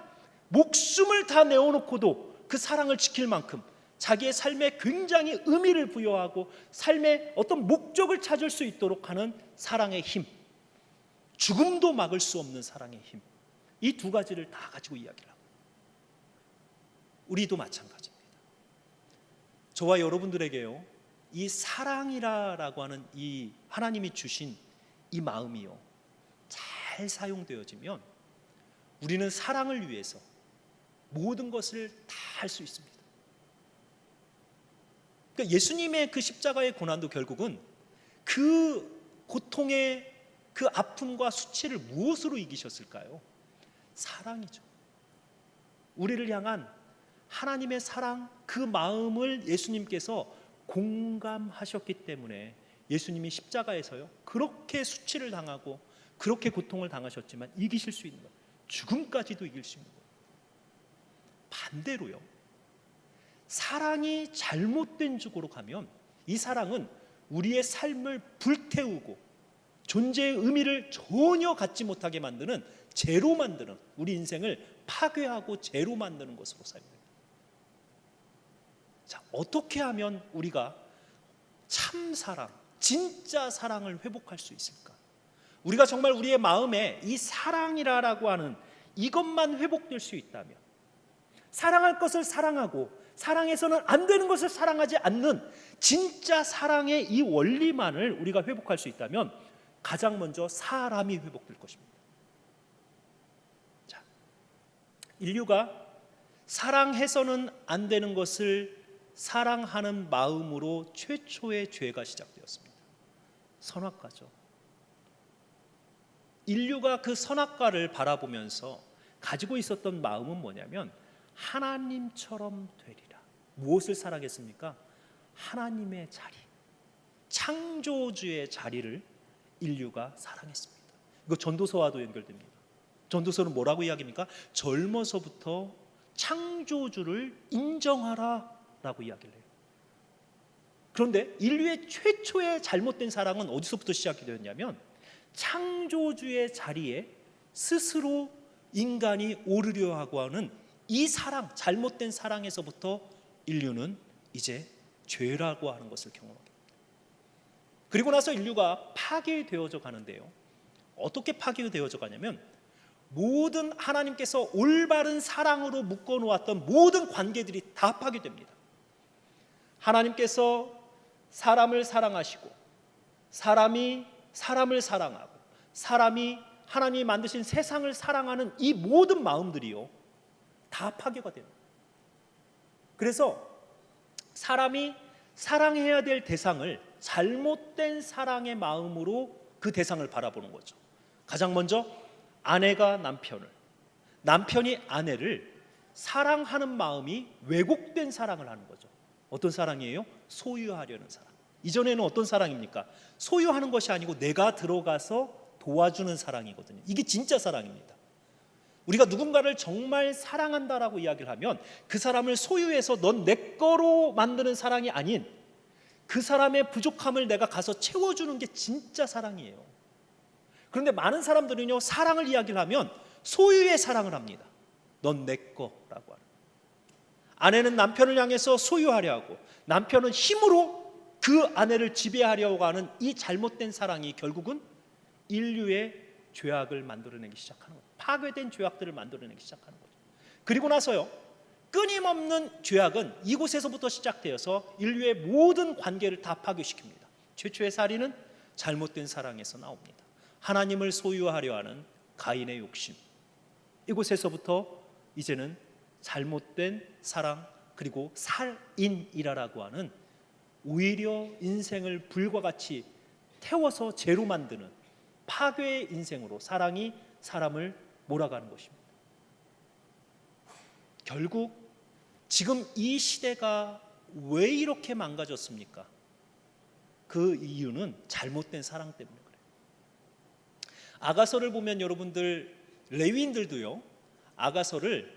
[SPEAKER 2] 목숨을 다 내어놓고도 그 사랑을 지킬 만큼 자기의 삶에 굉장히 의미를 부여하고 삶의 어떤 목적을 찾을 수 있도록 하는 사랑의 힘, 죽음도 막을 수 없는 사랑의 힘, 이 두 가지를 다 가지고 이야기를 합니다. 우리도 마찬가지입니다. 저와 여러분들에게요, 이 사랑이라고 하는 이 하나님이 주신 이 마음이요, 잘 사용되어지면 우리는 사랑을 위해서 모든 것을 다 할 수 있습니다. 그러니까 예수님의 그 십자가의 고난도 결국은 그 고통의 그 아픔과 수치를 무엇으로 이기셨을까요? 사랑이죠. 우리를 향한 하나님의 사랑, 그 마음을 예수님께서 공감하셨기 때문에 예수님이 십자가에서요, 그렇게 수치를 당하고 그렇게 고통을 당하셨지만 이기실 수 있는 거예요. 죽음까지도 이길 수 있는 거예요. 반대로요, 사랑이 잘못된 쪽으로 가면 이 사랑은 우리의 삶을 불태우고 존재의 의미를 전혀 갖지 못하게 만드는, 죄로 만드는, 우리 인생을 파괴하고 죄로 만드는 것으로 사용됩니다. 자, 어떻게 하면 우리가 참 사랑, 진짜 사랑을 회복할 수 있을까? 우리가 정말 우리의 마음에 이 사랑이라고 하는 이것만 회복될 수 있다면, 사랑할 것을 사랑하고 사랑해서는 안 되는 것을 사랑하지 않는 진짜 사랑의 이 원리만을 우리가 회복할 수 있다면 가장 먼저 사람이 회복될 것입니다. 자, 인류가 사랑해서는 안 되는 것을 사랑하는 마음으로 최초의 죄가 시작되었습니다. 선악과죠. 인류가 그 선악과를 바라보면서 가지고 있었던 마음은 뭐냐면 하나님처럼 되리라. 무엇을 사랑했습니까? 하나님의 자리, 창조주의 자리를 인류가 사랑했습니다. 이거 전도서와도 연결됩니다. 전도서는 뭐라고 이야기합니까? 젊어서부터 창조주를 인정하라 라고 이야기를 해요. 그런데 인류의 최초의 잘못된 사랑은 어디서부터 시작이 되었냐면 창조주의 자리에 스스로 인간이 오르려 하고 하는 이 사랑, 잘못된 사랑에서부터 인류는 이제 죄라고 하는 것을 경험하게 됩니다. 그리고 나서 인류가 파괴되어져 가는데요, 어떻게 파괴되어져 가냐면 모든 하나님께서 올바른 사랑으로 묶어놓았던 모든 관계들이 다 파괴됩니다. 하나님께서 사람을 사랑하시고 사람이 사람을 사랑하고 사람이 하나님이 만드신 세상을 사랑하는 이 모든 마음들이요, 다 파괴가 됩니다. 그래서 사람이 사랑해야 될 대상을 잘못된 사랑의 마음으로 그 대상을 바라보는 거죠. 가장 먼저 아내가 남편을, 남편이 아내를 사랑하는 마음이 왜곡된 사랑을 하는 거죠. 어떤 사랑이에요? 소유하려는 사랑. 이전에는 어떤 사랑입니까? 소유하는 것이 아니고 내가 들어가서 도와주는 사랑이거든요. 이게 진짜 사랑입니다. 우리가 누군가를 정말 사랑한다라고 이야기를 하면 그 사람을 소유해서 넌 내 거로 만드는 사랑이 아닌 그 사람의 부족함을 내가 가서 채워주는 게 진짜 사랑이에요. 그런데 많은 사람들은요, 사랑을 이야기를 하면 소유의 사랑을 합니다. 넌 내 거라고 하는. 아내는 남편을 향해서 소유하려 하고 남편은 힘으로 그 아내를 지배하려고 하는 이 잘못된 사랑이 결국은 인류의 죄악을 만들어내기 시작하는 거예요. 파괴된 죄악들을 만들어내기 시작하는 거죠. 그리고 나서요, 끊임없는 죄악은 이곳에서부터 시작되어서 인류의 모든 관계를 다 파괴시킵니다. 최초의 살인은 잘못된 사랑에서 나옵니다. 하나님을 소유하려 하는 가인의 욕심, 이곳에서부터 이제는 잘못된 사랑, 그리고 살인이라고 하는 오히려 인생을 불과 같이 태워서 죄로 만드는 파괴의 인생으로 사랑이 사람을 몰아가는 것입니다. 결국 지금 이 시대가 왜 이렇게 망가졌습니까? 그 이유는 잘못된 사랑 때문에 그래요. 아가서를 보면 여러분들, 레위인들도요, 아가서를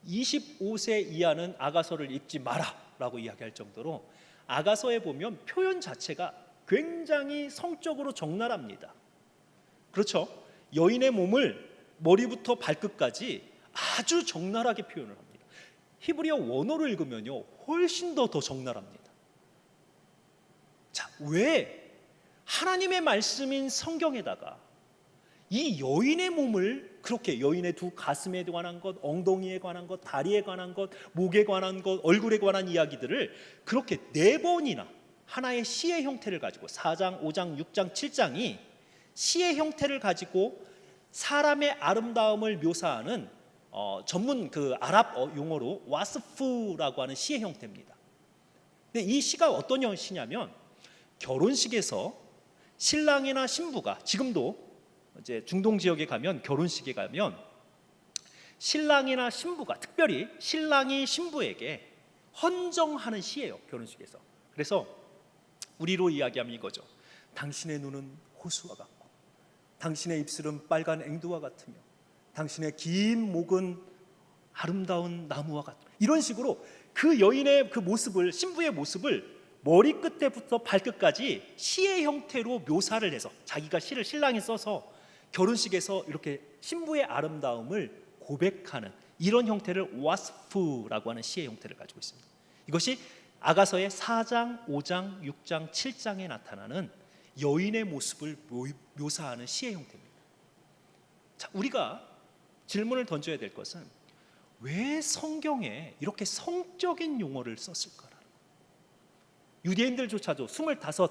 [SPEAKER 2] 25세 이하는 아가서를 읽지 마라 라고 이야기할 정도로 아가서에 보면 표현 자체가 굉장히 성적으로 적나라합니다. 그렇죠? 여인의 몸을 머리부터 발끝까지 아주 적나라하게 표현을 합니다. 히브리어 원어를 읽으면요, 훨씬 더 적나라합니다. 자, 왜 하나님의 말씀인 성경에다가 이 여인의 몸을 그렇게, 여인의 두 가슴에 관한 것, 엉덩이에 관한 것, 다리에 관한 것, 목에 관한 것, 얼굴에 관한 이야기들을 그렇게 4번이나 하나의 시의 형태를 가지고 4장, 5장, 6장, 7장이 시의 형태를 가지고 사람의 아름다움을 묘사하는 전문 그 아랍 용어로 와스프라고 하는 시의 형태입니다. 근데 이 시가 어떤 시냐면, 결혼식에서 신랑이나 신부가, 지금도 이제 중동 지역에 가면, 결혼식에 가면 신랑이나 신부가, 특별히 신랑이 신부에게 헌정하는 시예요, 결혼식에서. 그래서 우리로 이야기하면 이거죠. 당신의 눈은 호수와 같고 당신의 입술은 빨간 앵두와 같으며 당신의 긴 목은 아름다운 나무와 같으며, 이런 식으로 그 여인의 그 모습을, 신부의 모습을 머리끝에부터 발끝까지 시의 형태로 묘사를 해서, 자기가 시를 신랑이 써서 결혼식에서 이렇게 신부의 아름다움을 고백하는 이런 형태를 와스프라고 하는 시의 형태를 가지고 있습니다. 이것이 아가서의 4장, 5장, 6장, 7장에 나타나는 여인의 모습을 묘사하는 시의 형태입니다. 자, 우리가 질문을 던져야 될 것은 왜 성경에 이렇게 성적인 용어를 썼을까라는 거예요. 유대인들조차도 25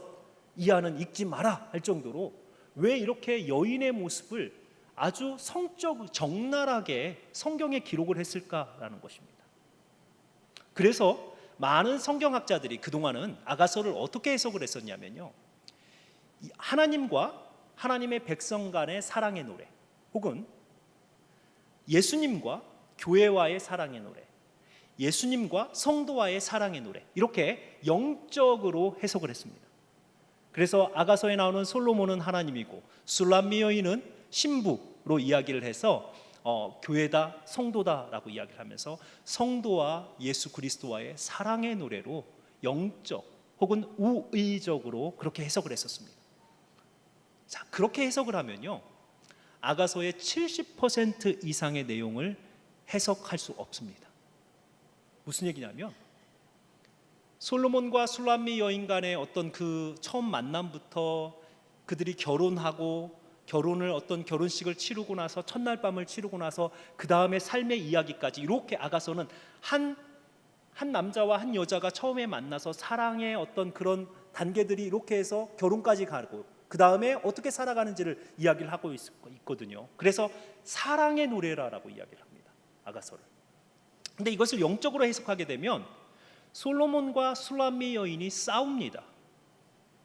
[SPEAKER 2] 이하는 읽지 마라 할 정도로 왜 이렇게 여인의 모습을 아주 성적, 적나라하게 성경에 기록을 했을까라는 것입니다. 그래서 많은 성경학자들이 그동안은 아가서를 어떻게 해석을 했었냐면요, 하나님과 하나님의 백성 간의 사랑의 노래, 혹은 예수님과 교회와의 사랑의 노래, 예수님과 성도와의 사랑의 노래, 이렇게 영적으로 해석을 했습니다. 그래서 아가서에 나오는 솔로몬은 하나님이고 술람미 여인은 신부로 이야기를 해서 교회다, 성도다라고 이야기를 하면서 성도와 예수 그리스도와의 사랑의 노래로 영적 혹은 우의적으로 그렇게 해석을 했었습니다. 자, 그렇게 해석을 하면요, 아가서의 70% 이상의 내용을 해석할 수 없습니다. 무슨 얘기냐면, 솔로몬과 술람미 여인 간의 어떤 그 처음 만남부터 그들이 결혼하고, 결혼을 어떤 결혼식을 치르고 나서, 첫날 밤을 치르고 나서 그 다음에 삶의 이야기까지, 이렇게 아가서는 한 남자와 한 여자가 처음에 만나서 사랑의 어떤 그런 단계들이 이렇게 해서 결혼까지 가고, 그 다음에 어떻게 살아가는지를 이야기를 하고 있거든요. 그래서 사랑의 노래라고 이야기를 합니다, 아가서를. 근데 이것을 영적으로 해석하게 되면 솔로몬과 술람미 여인이 싸웁니다.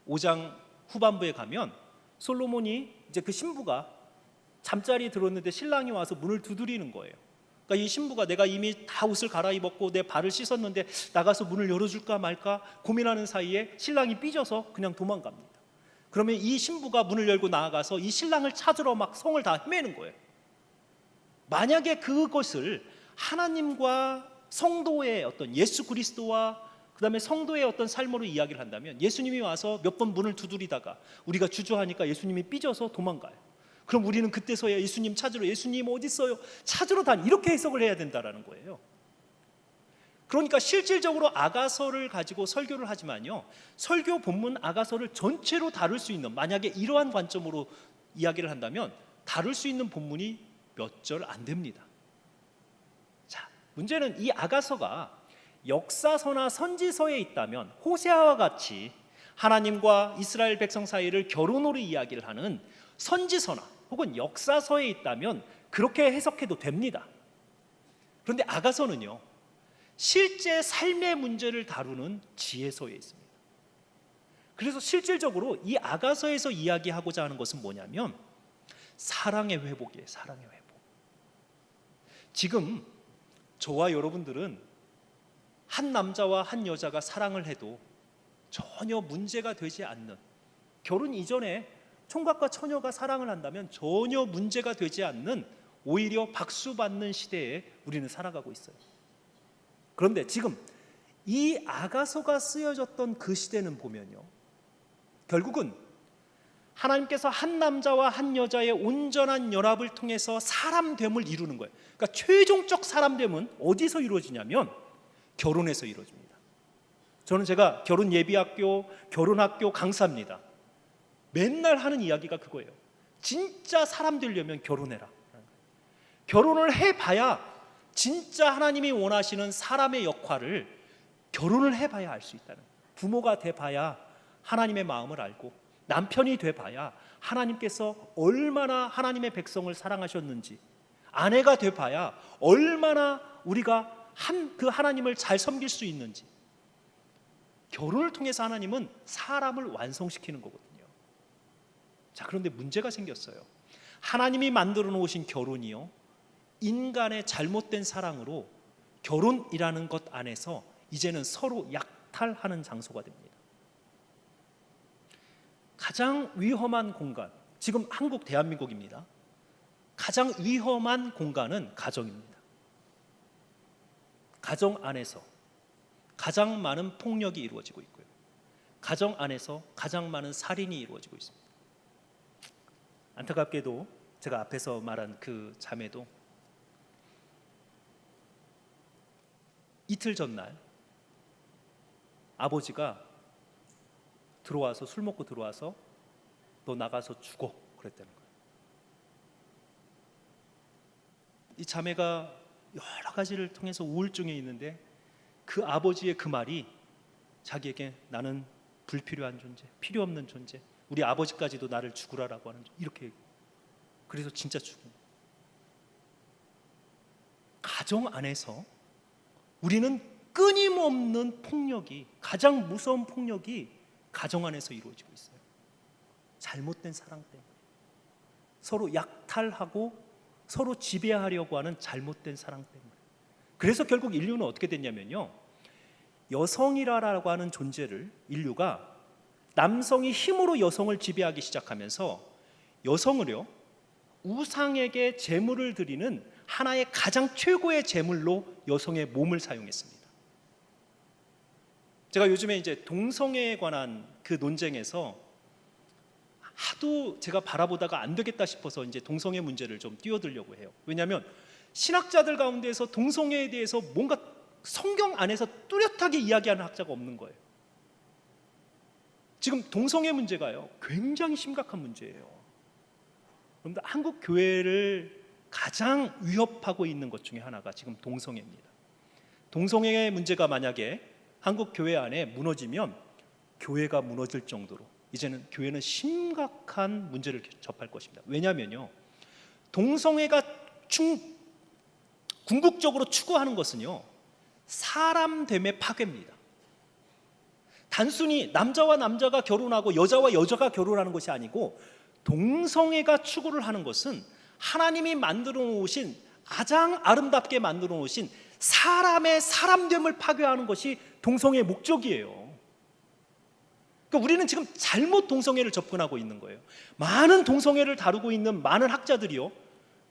[SPEAKER 2] 5장 후반부에 가면 솔로몬이, 이제 그 신부가 잠자리에 들었는데 신랑이 와서 문을 두드리는 거예요. 그러니까 이 신부가 내가 이미 다 옷을 갈아입었고 내 발을 씻었는데 나가서 문을 열어줄까 말까 고민하는 사이에 신랑이 삐져서 그냥 도망갑니다. 그러면 이 신부가 문을 열고 나아가서 이 신랑을 찾으러 막 성을 다 헤매는 거예요. 만약에 그것을 하나님과 성도의 어떤 예수 그리스도와 그 다음에 성도의 어떤 삶으로 이야기를 한다면, 예수님이 와서 몇 번 문을 두드리다가 우리가 주저하니까 예수님이 삐져서 도망가요. 그럼 우리는 그때서야 예수님 찾으러, 예수님 어디 있어요? 찾으러 이렇게 해석을 해야 된다라는 거예요. 그러니까 실질적으로 아가서를 가지고 설교를 하지만요, 설교 본문 아가서를 전체로 다룰 수 있는, 만약에 이러한 관점으로 이야기를 한다면 다룰 수 있는 본문이 몇 절 안 됩니다. 자, 문제는 이 아가서가 역사서나 선지서에 있다면 호세아와 같이 하나님과 이스라엘 백성 사이를 결혼으로 이야기를 하는 선지서나 혹은 역사서에 있다면 그렇게 해석해도 됩니다. 그런데 아가서는요, 실제 삶의 문제를 다루는 지혜서에 있습니다. 그래서 실질적으로 이 아가서에서 이야기하고자 하는 것은 뭐냐면 사랑의 회복이에요. 사랑의 회복. 지금 저와 여러분들은 한 남자와 한 여자가 사랑을 해도 전혀 문제가 되지 않는, 결혼 이전에 총각과 처녀가 사랑을 한다면 전혀 문제가 되지 않는, 오히려 박수받는 시대에 우리는 살아가고 있어요. 그런데 지금 이 아가서가 쓰여졌던 그 시대는 보면요, 결국은 하나님께서 한 남자와 한 여자의 온전한 연합을 통해서 사람됨을 이루는 거예요. 그러니까 최종적 사람됨은 어디서 이루어지냐면 결혼에서 이루어집니다. 저는 제가 결혼 예비학교, 결혼학교 강사입니다. 맨날 하는 이야기가 그거예요. 진짜 사람 되려면 결혼해라. 결혼을 해봐야 진짜 하나님이 원하시는 사람의 역할을 결혼을 해봐야 알 수 있다는 거예요. 부모가 돼봐야 하나님의 마음을 알고, 남편이 돼봐야 하나님께서 얼마나 하나님의 백성을 사랑하셨는지, 아내가 돼봐야 얼마나 우리가 그 하나님을 잘 섬길 수 있는지. 결혼을 통해서 하나님은 사람을 완성시키는 거거든요. 자, 그런데 문제가 생겼어요. 하나님이 만들어 놓으신 결혼이요, 인간의 잘못된 사랑으로 결혼이라는 것 안에서 이제는 서로 약탈하는 장소가 됩니다. 가장 위험한 공간, 지금 한국 대한민국입니다. 가장 위험한 공간은 가정입니다. 가정 안에서 가장 많은 폭력이 이루어지고 있고요, 가정 안에서 가장 많은 살인이 이루어지고 있습니다. 안타깝게도 제가 앞에서 말한 그 자매도 이틀 전날 아버지가 들어와서, 술 먹고 들어와서 너 나가서 죽어 그랬다는 거예요. 이 자매가 여러 가지를 통해서 우울증에 있는데 그 아버지의 그 말이 자기에게 나는 불필요한 존재, 필요 없는 존재, 우리 아버지까지도 나를 죽으라라고 하는, 이렇게, 그래서 진짜 죽은 거예요. 가정 안에서 우리는 끊임없는 폭력이, 가장 무서운 폭력이 가정 안에서 이루어지고 있어요. 잘못된 사랑 때문에 서로 약탈하고 서로 지배하려고 하는 잘못된 사랑 때문에. 그래서 결국 인류는 어떻게 됐냐면요, 여성이라고 하는 존재를, 인류가 남성이 힘으로 여성을 지배하기 시작하면서 여성을요, 우상에게 제물을 드리는 하나의 가장 최고의 제물로 여성의 몸을 사용했습니다. 제가 요즘에 이제 동성애에 관한 그 논쟁에서 하도 제가 바라보다가 안 되겠다 싶어서 이제 동성애 문제를 좀 띄워드리려고 해요. 왜냐하면 신학자들 가운데에서 동성애에 대해서 뭔가 성경 안에서 뚜렷하게 이야기하는 학자가 없는 거예요. 지금 동성애 문제가요, 굉장히 심각한 문제예요. 그런데 한국 교회를 가장 위협하고 있는 것 중에 하나가 지금 동성애입니다. 동성애의 문제가 만약에 한국 교회 안에 무너지면 교회가 무너질 정도로 이제는 교회는 심각한 문제를 접할 것입니다. 왜냐하면요, 동성애가 궁극적으로 추구하는 것은요, 사람됨의 파괴입니다. 단순히 남자와 남자가 결혼하고 여자와 여자가 결혼하는 것이 아니고, 동성애가 추구를 하는 것은 하나님이 만들어 놓으신, 가장 아름답게 만들어 놓으신 사람의 사람됨을 파괴하는 것이 동성애의 목적이에요. 그러니까 우리는 지금 잘못 동성애를 접근하고 있는 거예요. 많은 동성애를 다루고 있는 많은 학자들이요,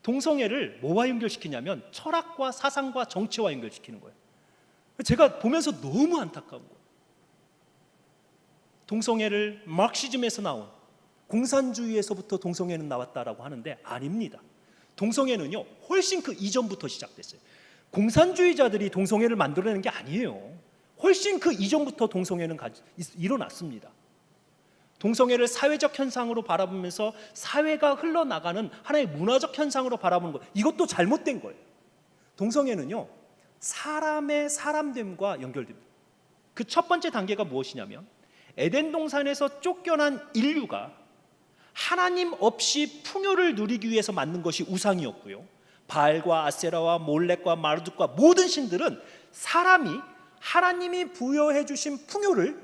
[SPEAKER 2] 동성애를 뭐와 연결시키냐면 철학과 사상과 정치와 연결시키는 거예요. 제가 보면서 너무 안타까운 거예요. 동성애를 마르크시즘에서 나온, 공산주의에서부터 동성애는 나왔다라고 하는데 아닙니다. 동성애는요 훨씬 그 이전부터 시작됐어요. 공산주의자들이 동성애를 만들어내는 게 아니에요. 훨씬 그 이전부터 동성애는 일어났습니다. 동성애를 사회적 현상으로 바라보면서 사회가 흘러나가는 하나의 문화적 현상으로 바라보는 것, 이것도 잘못된 거예요. 동성애는요 사람의 사람됨과 연결됩니다. 그 첫 번째 단계가 무엇이냐면 에덴 동산에서 쫓겨난 인류가 하나님 없이 풍요를 누리기 위해서 만든 것이 우상이었고요, 바알과 아세라와 몰렉과 마르둑과 모든 신들은 사람이 하나님이 부여해 주신 풍요를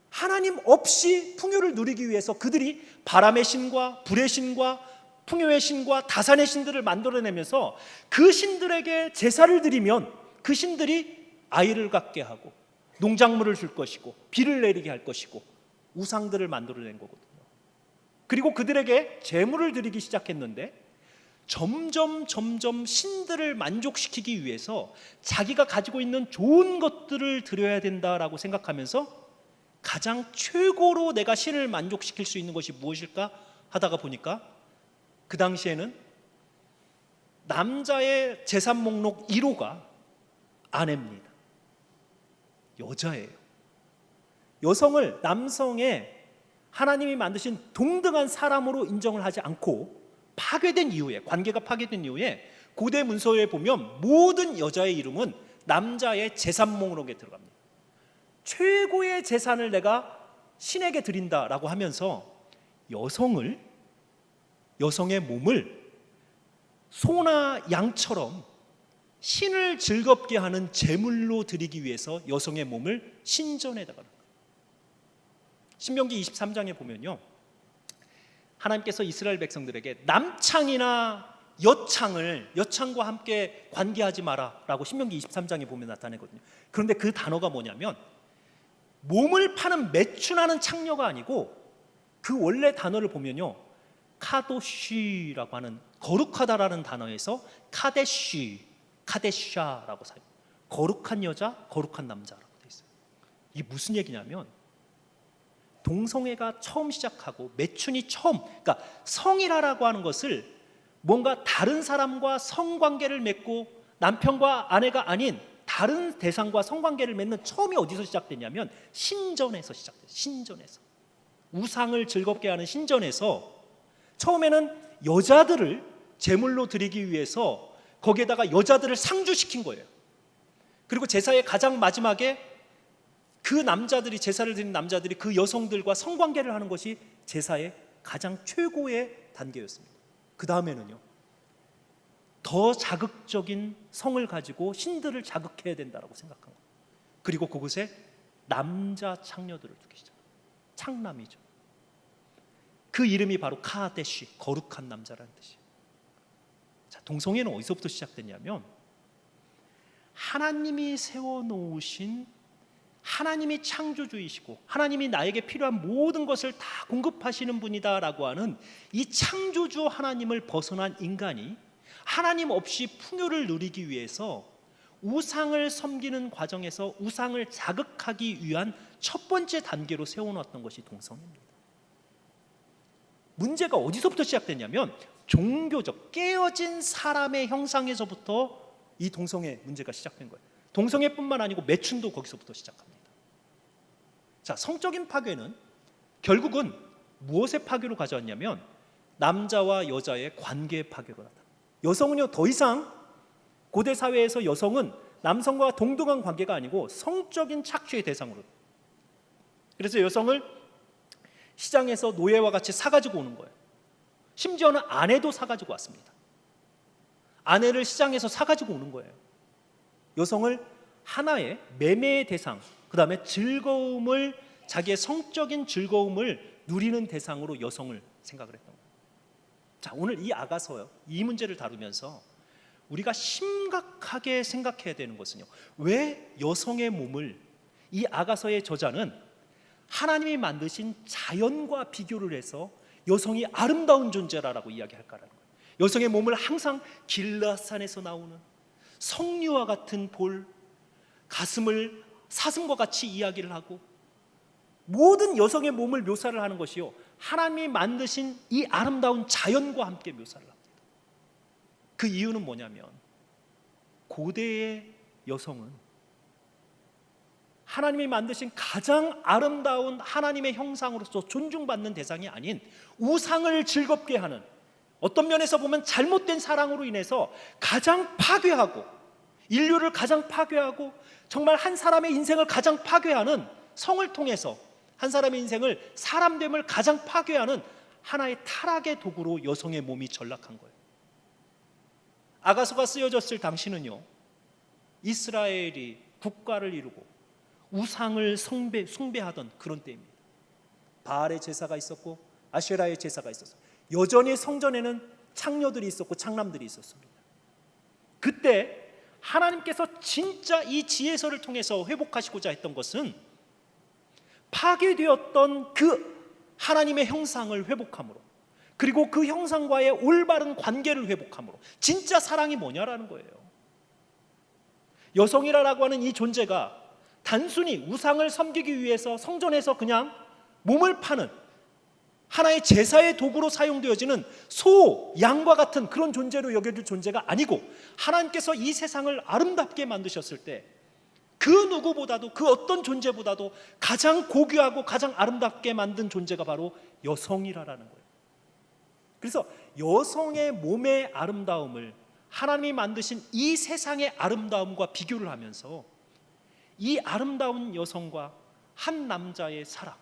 [SPEAKER 2] 하나님 없이 풍요를 누리기 위해서 그들이 바람의 신과 불의 신과 풍요의 신과 다산의 신들을 만들어내면서 그 신들에게 제사를 드리면 그 신들이 아이를 갖게 하고 농작물을 줄 것이고 비를 내리게 할 것이고 우상들을 만들어낸 거거든요. 그리고 그들에게 제물을 드리기 시작했는데 점점 신들을 만족시키기 위해서 자기가 가지고 있는 좋은 것들을 드려야 된다라고 생각하면서 가장 최고로 내가 신을 만족시킬 수 있는 것이 무엇일까 하다가 보니까 그 당시에는 남자의 재산 목록 1호가 아내입니다. 여자예요. 여성을 남성의 하나님이 만드신 동등한 사람으로 인정을 하지 않고 파괴된 이후에, 관계가 파괴된 이후에 고대 문서에 보면 모든 여자의 이름은 남자의 재산 목록에 들어갑니다. 최고의 재산을 내가 신에게 드린다라고 하면서 여성의 몸을 소나 양처럼 신을 즐겁게 하는 제물로 드리기 위해서 여성의 몸을 신전에다가, 신명기 23장에 보면요 하나님께서 이스라엘 백성들에게 남창이나 여창과 함께 관계하지 마라 라고 신명기 23장에 보면 나타내거든요. 그런데 그 단어가 뭐냐면 몸을 파는 매춘하는 창녀가 아니고 그 원래 단어를 보면요 카도쉬라고 하는 거룩하다라는 단어에서 카데샤라고 사요. 거룩한 여자, 거룩한 남자라고 돼 있어요. 이게 무슨 얘기냐면 동성애가 처음 시작하고 매춘이 처음, 그러니까 성일하라고 하는 것을 뭔가 다른 사람과 성관계를 맺고 남편과 아내가 아닌 다른 대상과 성관계를 맺는 처음이 어디서 시작됐냐면 신전에서 시작됐어요. 신전에서 우상을 즐겁게 하는 신전에서 처음에는 여자들을 제물로 드리기 위해서 거기에다가 여자들을 상주시킨 거예요. 그리고 제사의 가장 마지막에 그 남자들이, 제사를 드리는 남자들이 그 여성들과 성관계를 하는 것이 제사의 가장 최고의 단계였습니다. 그 다음에는요 더 자극적인 성을 가지고 신들을 자극해야 된다고 생각한 거예요. 그리고 그곳에 남자 창녀들을 두기 시작해요. 창남이죠. 그 이름이 바로 카데시, 거룩한 남자라는 뜻이에요. 자, 동성애는 어디서부터 시작됐냐면 하나님이 세워놓으신, 하나님이 창조주이시고 하나님이 나에게 필요한 모든 것을 다 공급하시는 분이다라고 하는 이 창조주 하나님을 벗어난 인간이 하나님 없이 풍요를 누리기 위해서 우상을 섬기는 과정에서 우상을 자극하기 위한 첫 번째 단계로 세워놓았던 것이 동성애입니다. 문제가 어디서부터 시작됐냐면 종교적 깨어진 사람의 형상에서부터 이 동성애 문제가 시작된 거예요. 동성애뿐만 아니고 매춘도 거기서부터 시작합니다. 자, 성적인 파괴는 결국은 무엇의 파괴로 가져왔냐면 남자와 여자의 관계의 파괴로 나타납니다. 여성은요 더 이상 고대 사회에서 여성은 남성과 동등한 관계가 아니고 성적인 착취의 대상으로, 그래서 여성을 시장에서 노예와 같이 사가지고 오는 거예요. 심지어는 아내도 사가지고 왔습니다. 아내를 시장에서 사가지고 오는 거예요. 여성을 하나의 매매의 대상, 그 다음에 즐거움을, 자기의 성적인 즐거움을 누리는 대상으로 여성을 생각을 했던 거예요. 자, 오늘 이 아가서요, 이 문제를 다루면서 우리가 심각하게 생각해야 되는 것은요, 왜 여성의 몸을 이 아가서의 저자는 하나님이 만드신 자연과 비교를 해서 여성이 아름다운 존재라고 이야기할까라는 거예요. 여성의 몸을 항상 길라산에서 나오는 석류와 같은 볼, 가슴을 사슴과 같이 이야기를 하고 모든 여성의 몸을 묘사를 하는 것이요, 하나님이 만드신 이 아름다운 자연과 함께 묘사를 합니다. 그 이유는 뭐냐면 고대의 여성은 하나님이 만드신 가장 아름다운 하나님의 형상으로서 존중받는 대상이 아닌 우상을 즐겁게 하는, 어떤 면에서 보면 잘못된 사랑으로 인해서 가장 파괴하고, 인류를 가장 파괴하고, 정말 한 사람의 인생을 가장 파괴하는, 성을 통해서 한 사람의 인생을, 사람됨을 가장 파괴하는 하나의 타락의 도구로 여성의 몸이 전락한 거예요. 아가서가 쓰여졌을 당시는요, 이스라엘이 국가를 이루고 우상을 숭배하던 그런 때입니다. 바알의 제사가 있었고 아쉐라의 제사가 있었어요. 여전히 성전에는 창녀들이 있었고 창남들이 있었습니다. 그때 하나님께서 진짜 이 지혜서를 통해서 회복하시고자 했던 것은 파괴되었던 그 하나님의 형상을 회복함으로, 그리고 그 형상과의 올바른 관계를 회복함으로, 진짜 사랑이 뭐냐라는 거예요. 여성이라고 하는 이 존재가 단순히 우상을 섬기기 위해서 성전에서 그냥 몸을 파는 하나의 제사의 도구로 사용되어지는 소, 양과 같은 그런 존재로 여겨질 존재가 아니고, 하나님께서 이 세상을 아름답게 만드셨을 때 그 누구보다도, 그 어떤 존재보다도 가장 고귀하고 가장 아름답게 만든 존재가 바로 여성이라는 거예요. 그래서 여성의 몸의 아름다움을 하나님이 만드신 이 세상의 아름다움과 비교를 하면서 이 아름다운 여성과 한 남자의 사랑,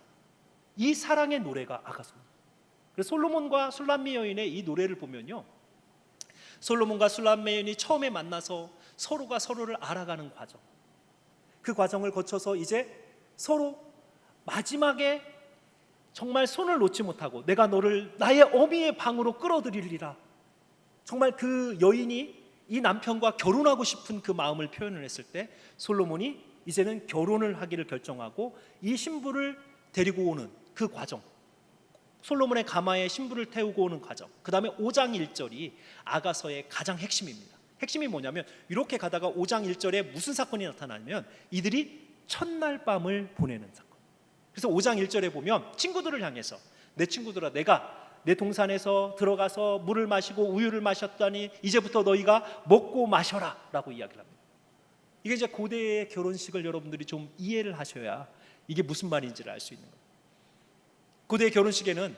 [SPEAKER 2] 이 사랑의 노래가 아가서입니다. 그래서 솔로몬과 술람미 여인의 이 노래를 보면요, 솔로몬과 술람미 여인이 처음에 만나서 서로가 서로를 알아가는 과정, 그 과정을 거쳐서 이제 서로 마지막에 정말 손을 놓지 못하고 내가 너를 나의 어미의 방으로 끌어들이리라, 정말 그 여인이 이 남편과 결혼하고 싶은 그 마음을 표현을 했을 때 솔로몬이 이제는 결혼을 하기를 결정하고 이 신부를 데리고 오는 그 과정, 솔로몬의 가마에 신부를 태우고 오는 과정, 그 다음에 5장 1절이 아가서의 가장 핵심입니다. 핵심이 뭐냐면 이렇게 가다가 5장 1절에 무슨 사건이 나타나냐면 이들이 첫날 밤을 보내는 사건. 그래서 5장 1절에 보면 친구들을 향해서, 내 친구들아, 내가 내 동산에서 들어가서 물을 마시고 우유를 마셨더니 이제부터 너희가 먹고 마셔라 라고 이야기를 합니다. 이게 이제 고대의 결혼식을 여러분들이 좀 이해를 하셔야 이게 무슨 말인지를 알 수 있는 거예요. 고대의 결혼식에는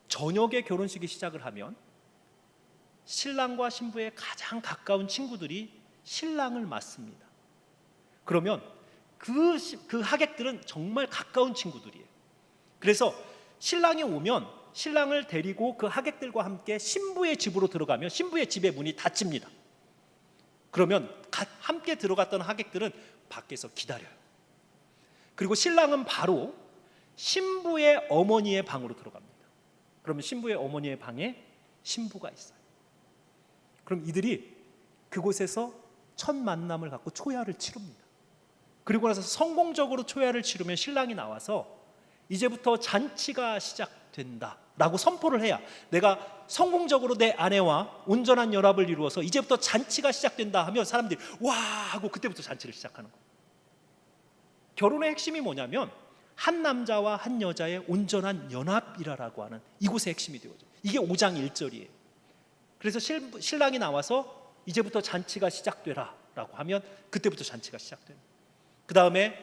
[SPEAKER 2] 저녁에 결혼식이 시작을 하면 신랑과 신부의 가장 가까운 친구들이 신랑을 맞습니다. 그러면 그 하객들은 정말 가까운 친구들이에요. 그래서 신랑이 오면 신랑을 데리고 그 하객들과 함께 신부의 집으로 들어가면 신부의 집의 문이 닫힙니다. 그러면 함께 들어갔던 하객들은 밖에서 기다려요. 그리고 신랑은 바로 신부의 어머니의 방으로 들어갑니다. 그러면 신부의 어머니의 방에 신부가 있어요. 그럼 이들이 그곳에서 첫 만남을 갖고 초야를 치릅니다. 그리고 나서 성공적으로 초야를 치르면 신랑이 나와서 이제부터 잔치가 시작된다 라고 선포를 해야, 내가 성공적으로 내 아내와 온전한 연합을 이루어서 이제부터 잔치가 시작된다 하면 사람들이 와 하고 그때부터 잔치를 시작하는 거예요. 결혼의 핵심이 뭐냐면 한 남자와 한 여자의 온전한 연합이라고 하는 이곳의 핵심이 되어져. 이게 5장 1절이에요. 그래서 신랑이 나와서 이제부터 잔치가 시작되라 라고 하면 그때부터 잔치가 시작됩니다. 그 다음에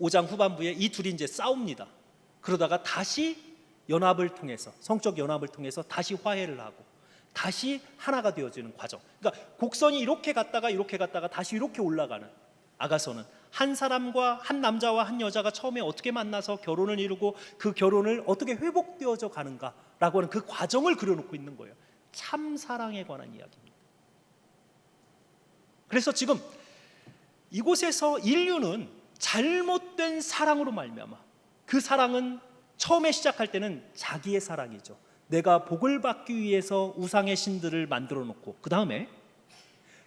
[SPEAKER 2] 5장 후반부에 이 둘이 이제 싸웁니다. 그러다가 다시 연합을 통해서, 성적 연합을 통해서 다시 화해를 하고 다시 하나가 되어지는 과정. 그러니까 곡선이 이렇게 갔다가 다시 이렇게 올라가는, 아가서는 한 사람과 한 남자와 한 여자가 처음에 어떻게 만나서 결혼을 이루고 그 결혼을 어떻게 회복되어져 가는가라고 하는 그 과정을 그려놓고 있는 거예요. 참 사랑에 관한 이야기입니다. 그래서 지금 이곳에서 인류는 잘못된 사랑으로 말미암아, 그 사랑은 처음에 시작할 때는 자기의 사랑이죠. 내가 복을 받기 위해서 우상의 신들을 만들어 놓고, 그 다음에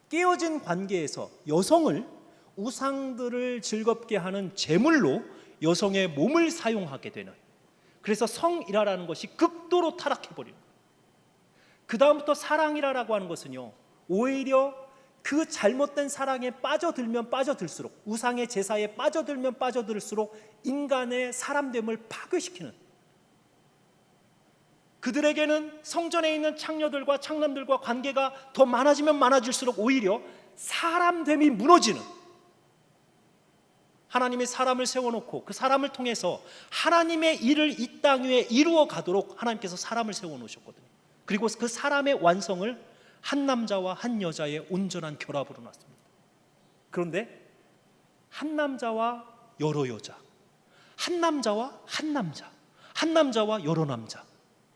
[SPEAKER 2] 깨어진 관계에서 여성을 우상들을 즐겁게 하는 제물로 여성의 몸을 사용하게 되는, 그래서 성이라는 것이 극도로 타락해버리는 거예요. 그 다음부터 사랑이라고 하는 것은요, 오히려 그 잘못된 사랑에 빠져들면 빠져들수록, 우상의 제사에 빠져들면 빠져들수록 인간의 사람됨을 파괴시키는 그들에게는 성전에 있는 창녀들과 창남들과 관계가 더 많아지면 많아질수록 오히려 사람됨이 무너지는, 하나님이 사람을 세워놓고 그 사람을 통해서 하나님의 일을 이 땅 위에 이루어 가도록 하나님께서 사람을 세워놓으셨거든요. 그리고 그 사람의 완성을 한 남자와 한 여자의 온전한 결합으로 놨습니다. 그런데 한 남자와 여러 여자, 한 남자와 한 남자, 한 남자와 여러 남자,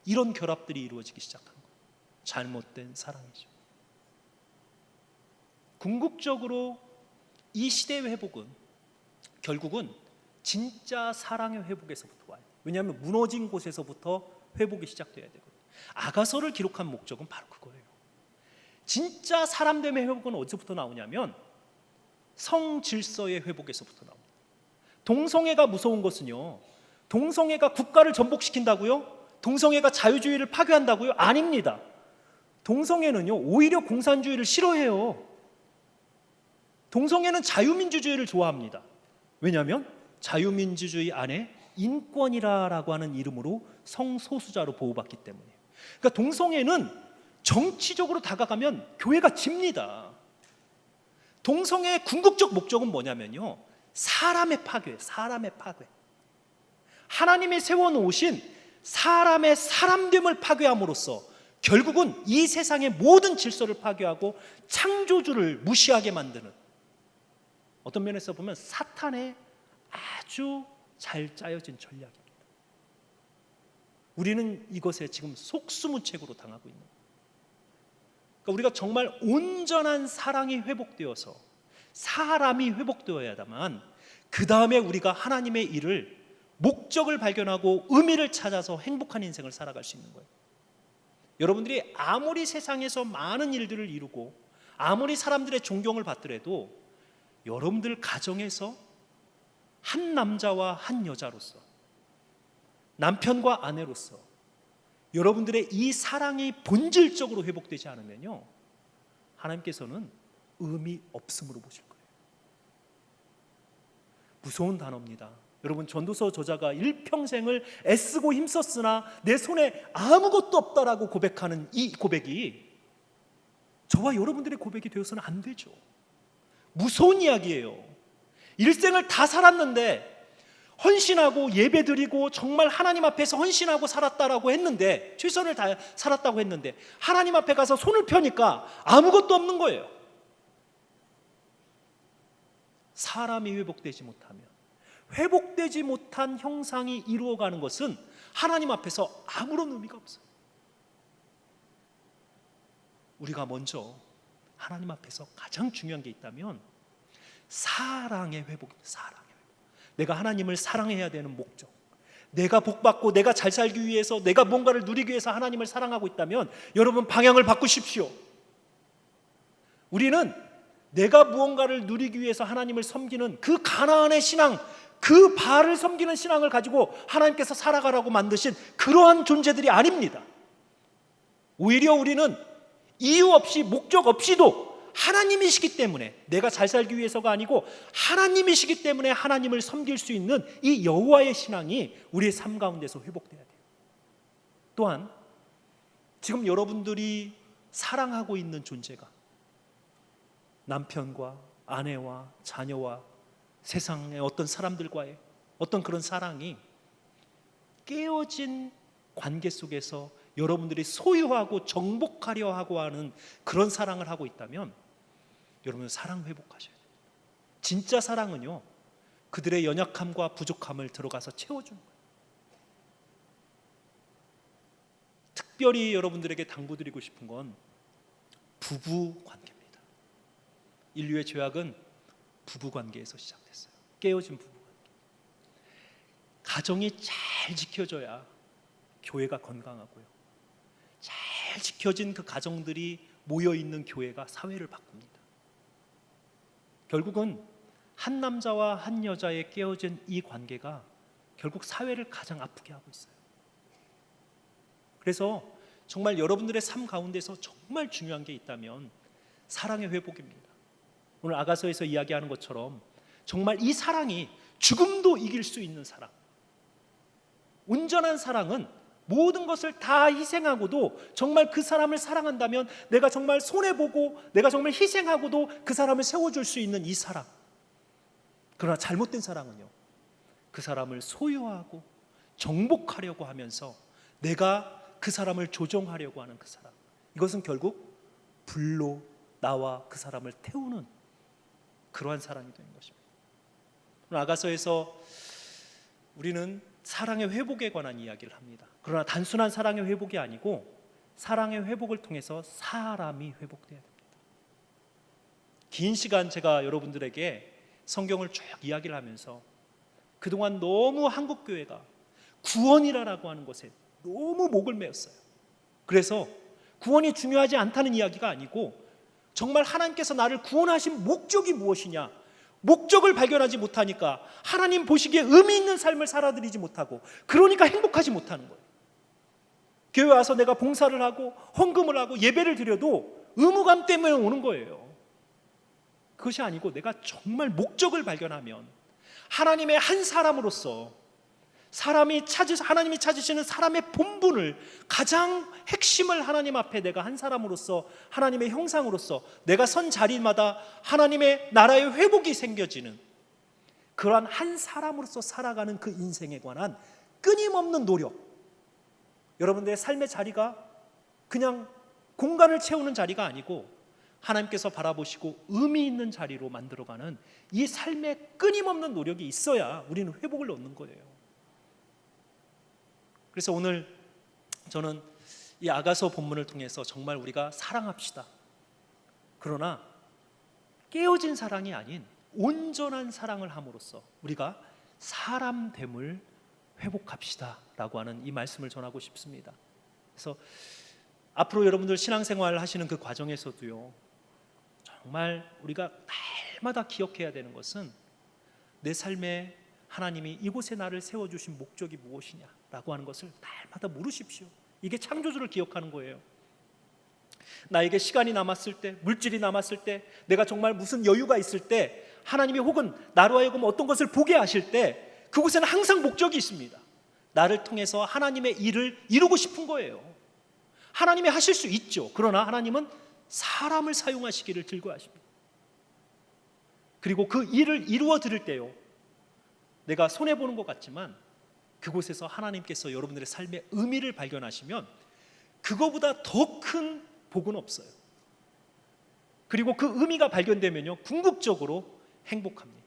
[SPEAKER 2] 이런 결합들이 이루어지기 시작한 거예요. 잘못된 사랑이죠. 궁극적으로 이 시대의 회복은 결국은 진짜 사랑의 회복에서부터 와요. 왜냐하면 무너진 곳에서부터 회복이 시작돼야 되거든요. 아가서를 기록한 목적은 바로 그거예요. 진짜 사람됨의 회복은 어디서부터 나오냐면 성질서의 회복에서부터 나옵니다. 동성애가 무서운 것은요, 동성애가 국가를 전복시킨다고요? 동성애가 자유주의를 파괴한다고요? 아닙니다. 동성애는요, 오히려 공산주의를 싫어해요. 동성애는 자유민주주의를 좋아합니다. 왜냐하면 자유민주주의 안에 인권이라고 하는 이름으로 성소수자로 보호받기 때문이에요. 그러니까 동성애는 정치적으로 다가가면 교회가 집니다. 동성애의 궁극적 목적은 뭐냐면요, 사람의 파괴, 사람의 파괴. 하나님이 세워놓으신 사람의 사람됨을 파괴함으로써 결국은 이 세상의 모든 질서를 파괴하고 창조주를 무시하게 만드는, 어떤 면에서 보면 사탄의 아주 잘 짜여진 전략입니다. 우리는 이것에 지금 속수무책으로 당하고 있는 거예요. 그러니까 우리가 정말 온전한 사랑이 회복되어서 사람이 회복되어야만 그 다음에 우리가 하나님의 일을, 목적을 발견하고 의미를 찾아서 행복한 인생을 살아갈 수 있는 거예요. 여러분들이 아무리 세상에서 많은 일들을 이루고 아무리 사람들의 존경을 받더라도 여러분들 가정에서 한 남자와 한 여자로서, 남편과 아내로서 여러분들의 이 사랑이 본질적으로 회복되지 않으면요, 하나님께서는 의미 없음으로 보실 거예요. 무서운 단어입니다. 여러분, 전도서 저자가 일평생을 애쓰고 힘썼으나 내 손에 아무것도 없다라고 고백하는 이 고백이 저와 여러분들의 고백이 되어서는 안 되죠. 무서운 이야기예요. 일생을 다 살았는데, 헌신하고 예배드리고 정말 하나님 앞에서 헌신하고 살았다라고 했는데, 최선을 다해 살았다고 했는데 하나님 앞에 가서 손을 펴니까 아무것도 없는 거예요. 사람이 회복되지 못하면, 회복되지 못한 형상이 이루어가는 것은 하나님 앞에서 아무런 의미가 없어요. 우리가 먼저 하나님 앞에서 가장 중요한 게 있다면 사랑의 회복입니다. 사랑의 회복. 내가 하나님을 사랑해야 되는 목적, 내가 복받고 내가 잘 살기 위해서, 내가 뭔가를 누리기 위해서 하나님을 사랑하고 있다면 여러분, 방향을 바꾸십시오. 우리는 내가 무언가를 누리기 위해서 하나님을 섬기는 그 가나안의 신앙, 그 바알을 섬기는 신앙을 가지고 하나님께서 살아가라고 만드신 그러한 존재들이 아닙니다. 오히려 우리는 이유 없이, 목적 없이도 하나님이시기 때문에, 내가 잘 살기 위해서가 아니고 하나님이시기 때문에 하나님을 섬길 수 있는 이 여호와의 신앙이 우리의 삶 가운데서 회복돼야 돼요. 또한 지금 여러분들이 사랑하고 있는 존재가 남편과 아내와 자녀와 세상의 어떤 사람들과의 어떤 그런 사랑이 깨어진 관계 속에서 여러분들이 소유하고 정복하려 하고 하는 그런 사랑을 하고 있다면 여러분, 사랑 회복하셔야 돼요. 진짜 사랑은요, 그들의 연약함과 부족함을 들어가서 채워주는 거예요. 특별히 여러분들에게 당부드리고 싶은 건 부부 관계입니다. 인류의 죄악은 부부 관계에서 시작됐어요. 깨어진 부부 관계. 가정이 잘 지켜져야 교회가 건강하고요, 잘 지켜진 그 가정들이 모여있는 교회가 사회를 바꿉니다. 결국은 한 남자와 한 여자의 깨어진 이 관계가 결국 사회를 가장 아프게 하고 있어요. 그래서 정말 여러분들의 삶 가운데서 정말 중요한 게 있다면 사랑의 회복입니다. 오늘 아가서에서 이야기하는 것처럼 정말 이 사랑이 죽음도 이길 수 있는 사랑, 온전한 사랑은 모든 것을 다 희생하고도 정말 그 사람을 사랑한다면 내가 정말 손해보고 내가 정말 희생하고도 그 사람을 세워줄 수 있는 이 사랑. 그러나 잘못된 사랑은요, 그 사람을 소유하고 정복하려고 하면서 내가 그 사람을 조종하려고 하는 그 사람, 이것은 결국 불로 나와 그 사람을 태우는 그러한 사랑이 되는 것입니다. 오늘 아가서에서 우리는 사랑의 회복에 관한 이야기를 합니다. 그러나 단순한 사랑의 회복이 아니고 사랑의 회복을 통해서 사람이 회복돼야 됩니다. 긴 시간 제가 여러분들에게 성경을 쭉 이야기를 하면서 그동안 너무 한국 교회가 구원이라고 하는 것에 너무 목을 메었어요. 그래서 구원이 중요하지 않다는 이야기가 아니고 정말 하나님께서 나를 구원하신 목적이 무엇이냐, 목적을 발견하지 못하니까 하나님 보시기에 의미 있는 삶을 살아드리지 못하고 그러니까 행복하지 못하는 거예요. 교회 와서 내가 봉사를 하고 헌금을 하고 예배를 드려도 의무감 때문에 오는 거예요. 그것이 아니고 내가 정말 목적을 발견하면 하나님의 한 사람으로서 하나님이 찾으시는 사람의 본분을, 가장 핵심을 하나님 앞에 내가 한 사람으로서 하나님의 형상으로서 내가 선 자리마다 하나님의 나라의 회복이 생겨지는 그러한 한 사람으로서 살아가는 그 인생에 관한 끊임없는 노력. 여러분들의 삶의 자리가 그냥 공간을 채우는 자리가 아니고 하나님께서 바라보시고 의미 있는 자리로 만들어가는 이 삶의 끊임없는 노력이 있어야 우리는 회복을 얻는 거예요. 그래서 오늘 저는 이 아가서 본문을 통해서 정말 우리가 사랑합시다. 그러나 깨어진 사랑이 아닌 온전한 사랑을 함으로써 우리가 사람됨을 회복합시다 라고 하는 이 말씀을 전하고 싶습니다. 그래서 앞으로 여러분들 신앙생활 하시는 그 과정에서도요, 정말 우리가 날마다 기억해야 되는 것은 내 삶에 하나님이 이곳에 나를 세워주신 목적이 무엇이냐라고 하는 것을 날마다 물으십시오. 이게 창조주를 기억하는 거예요. 나에게 시간이 남았을 때, 물질이 남았을 때, 내가 정말 무슨 여유가 있을 때 하나님이 혹은 나로 하여금 어떤 것을 보게 하실 때 그곳에는 항상 목적이 있습니다. 나를 통해서 하나님의 일을 이루고 싶은 거예요. 하나님이 하실 수 있죠. 그러나 하나님은 사람을 사용하시기를 즐거워하십니다. 그리고 그 일을 이루어 드릴 때요, 내가 손해보는 것 같지만 그곳에서 하나님께서 여러분들의 삶의 의미를 발견하시면 그거보다 더 큰 복은 없어요. 그리고 그 의미가 발견되면요, 궁극적으로 행복합니다.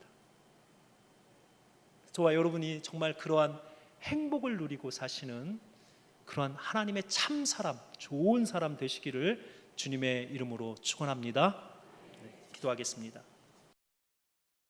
[SPEAKER 2] 저와 여러분이 정말 그러한 행복을 누리고 사시는 그러한 하나님의 참 사람, 좋은 사람 되시기를 주님의 이름으로 축원합니다. 기도하겠습니다.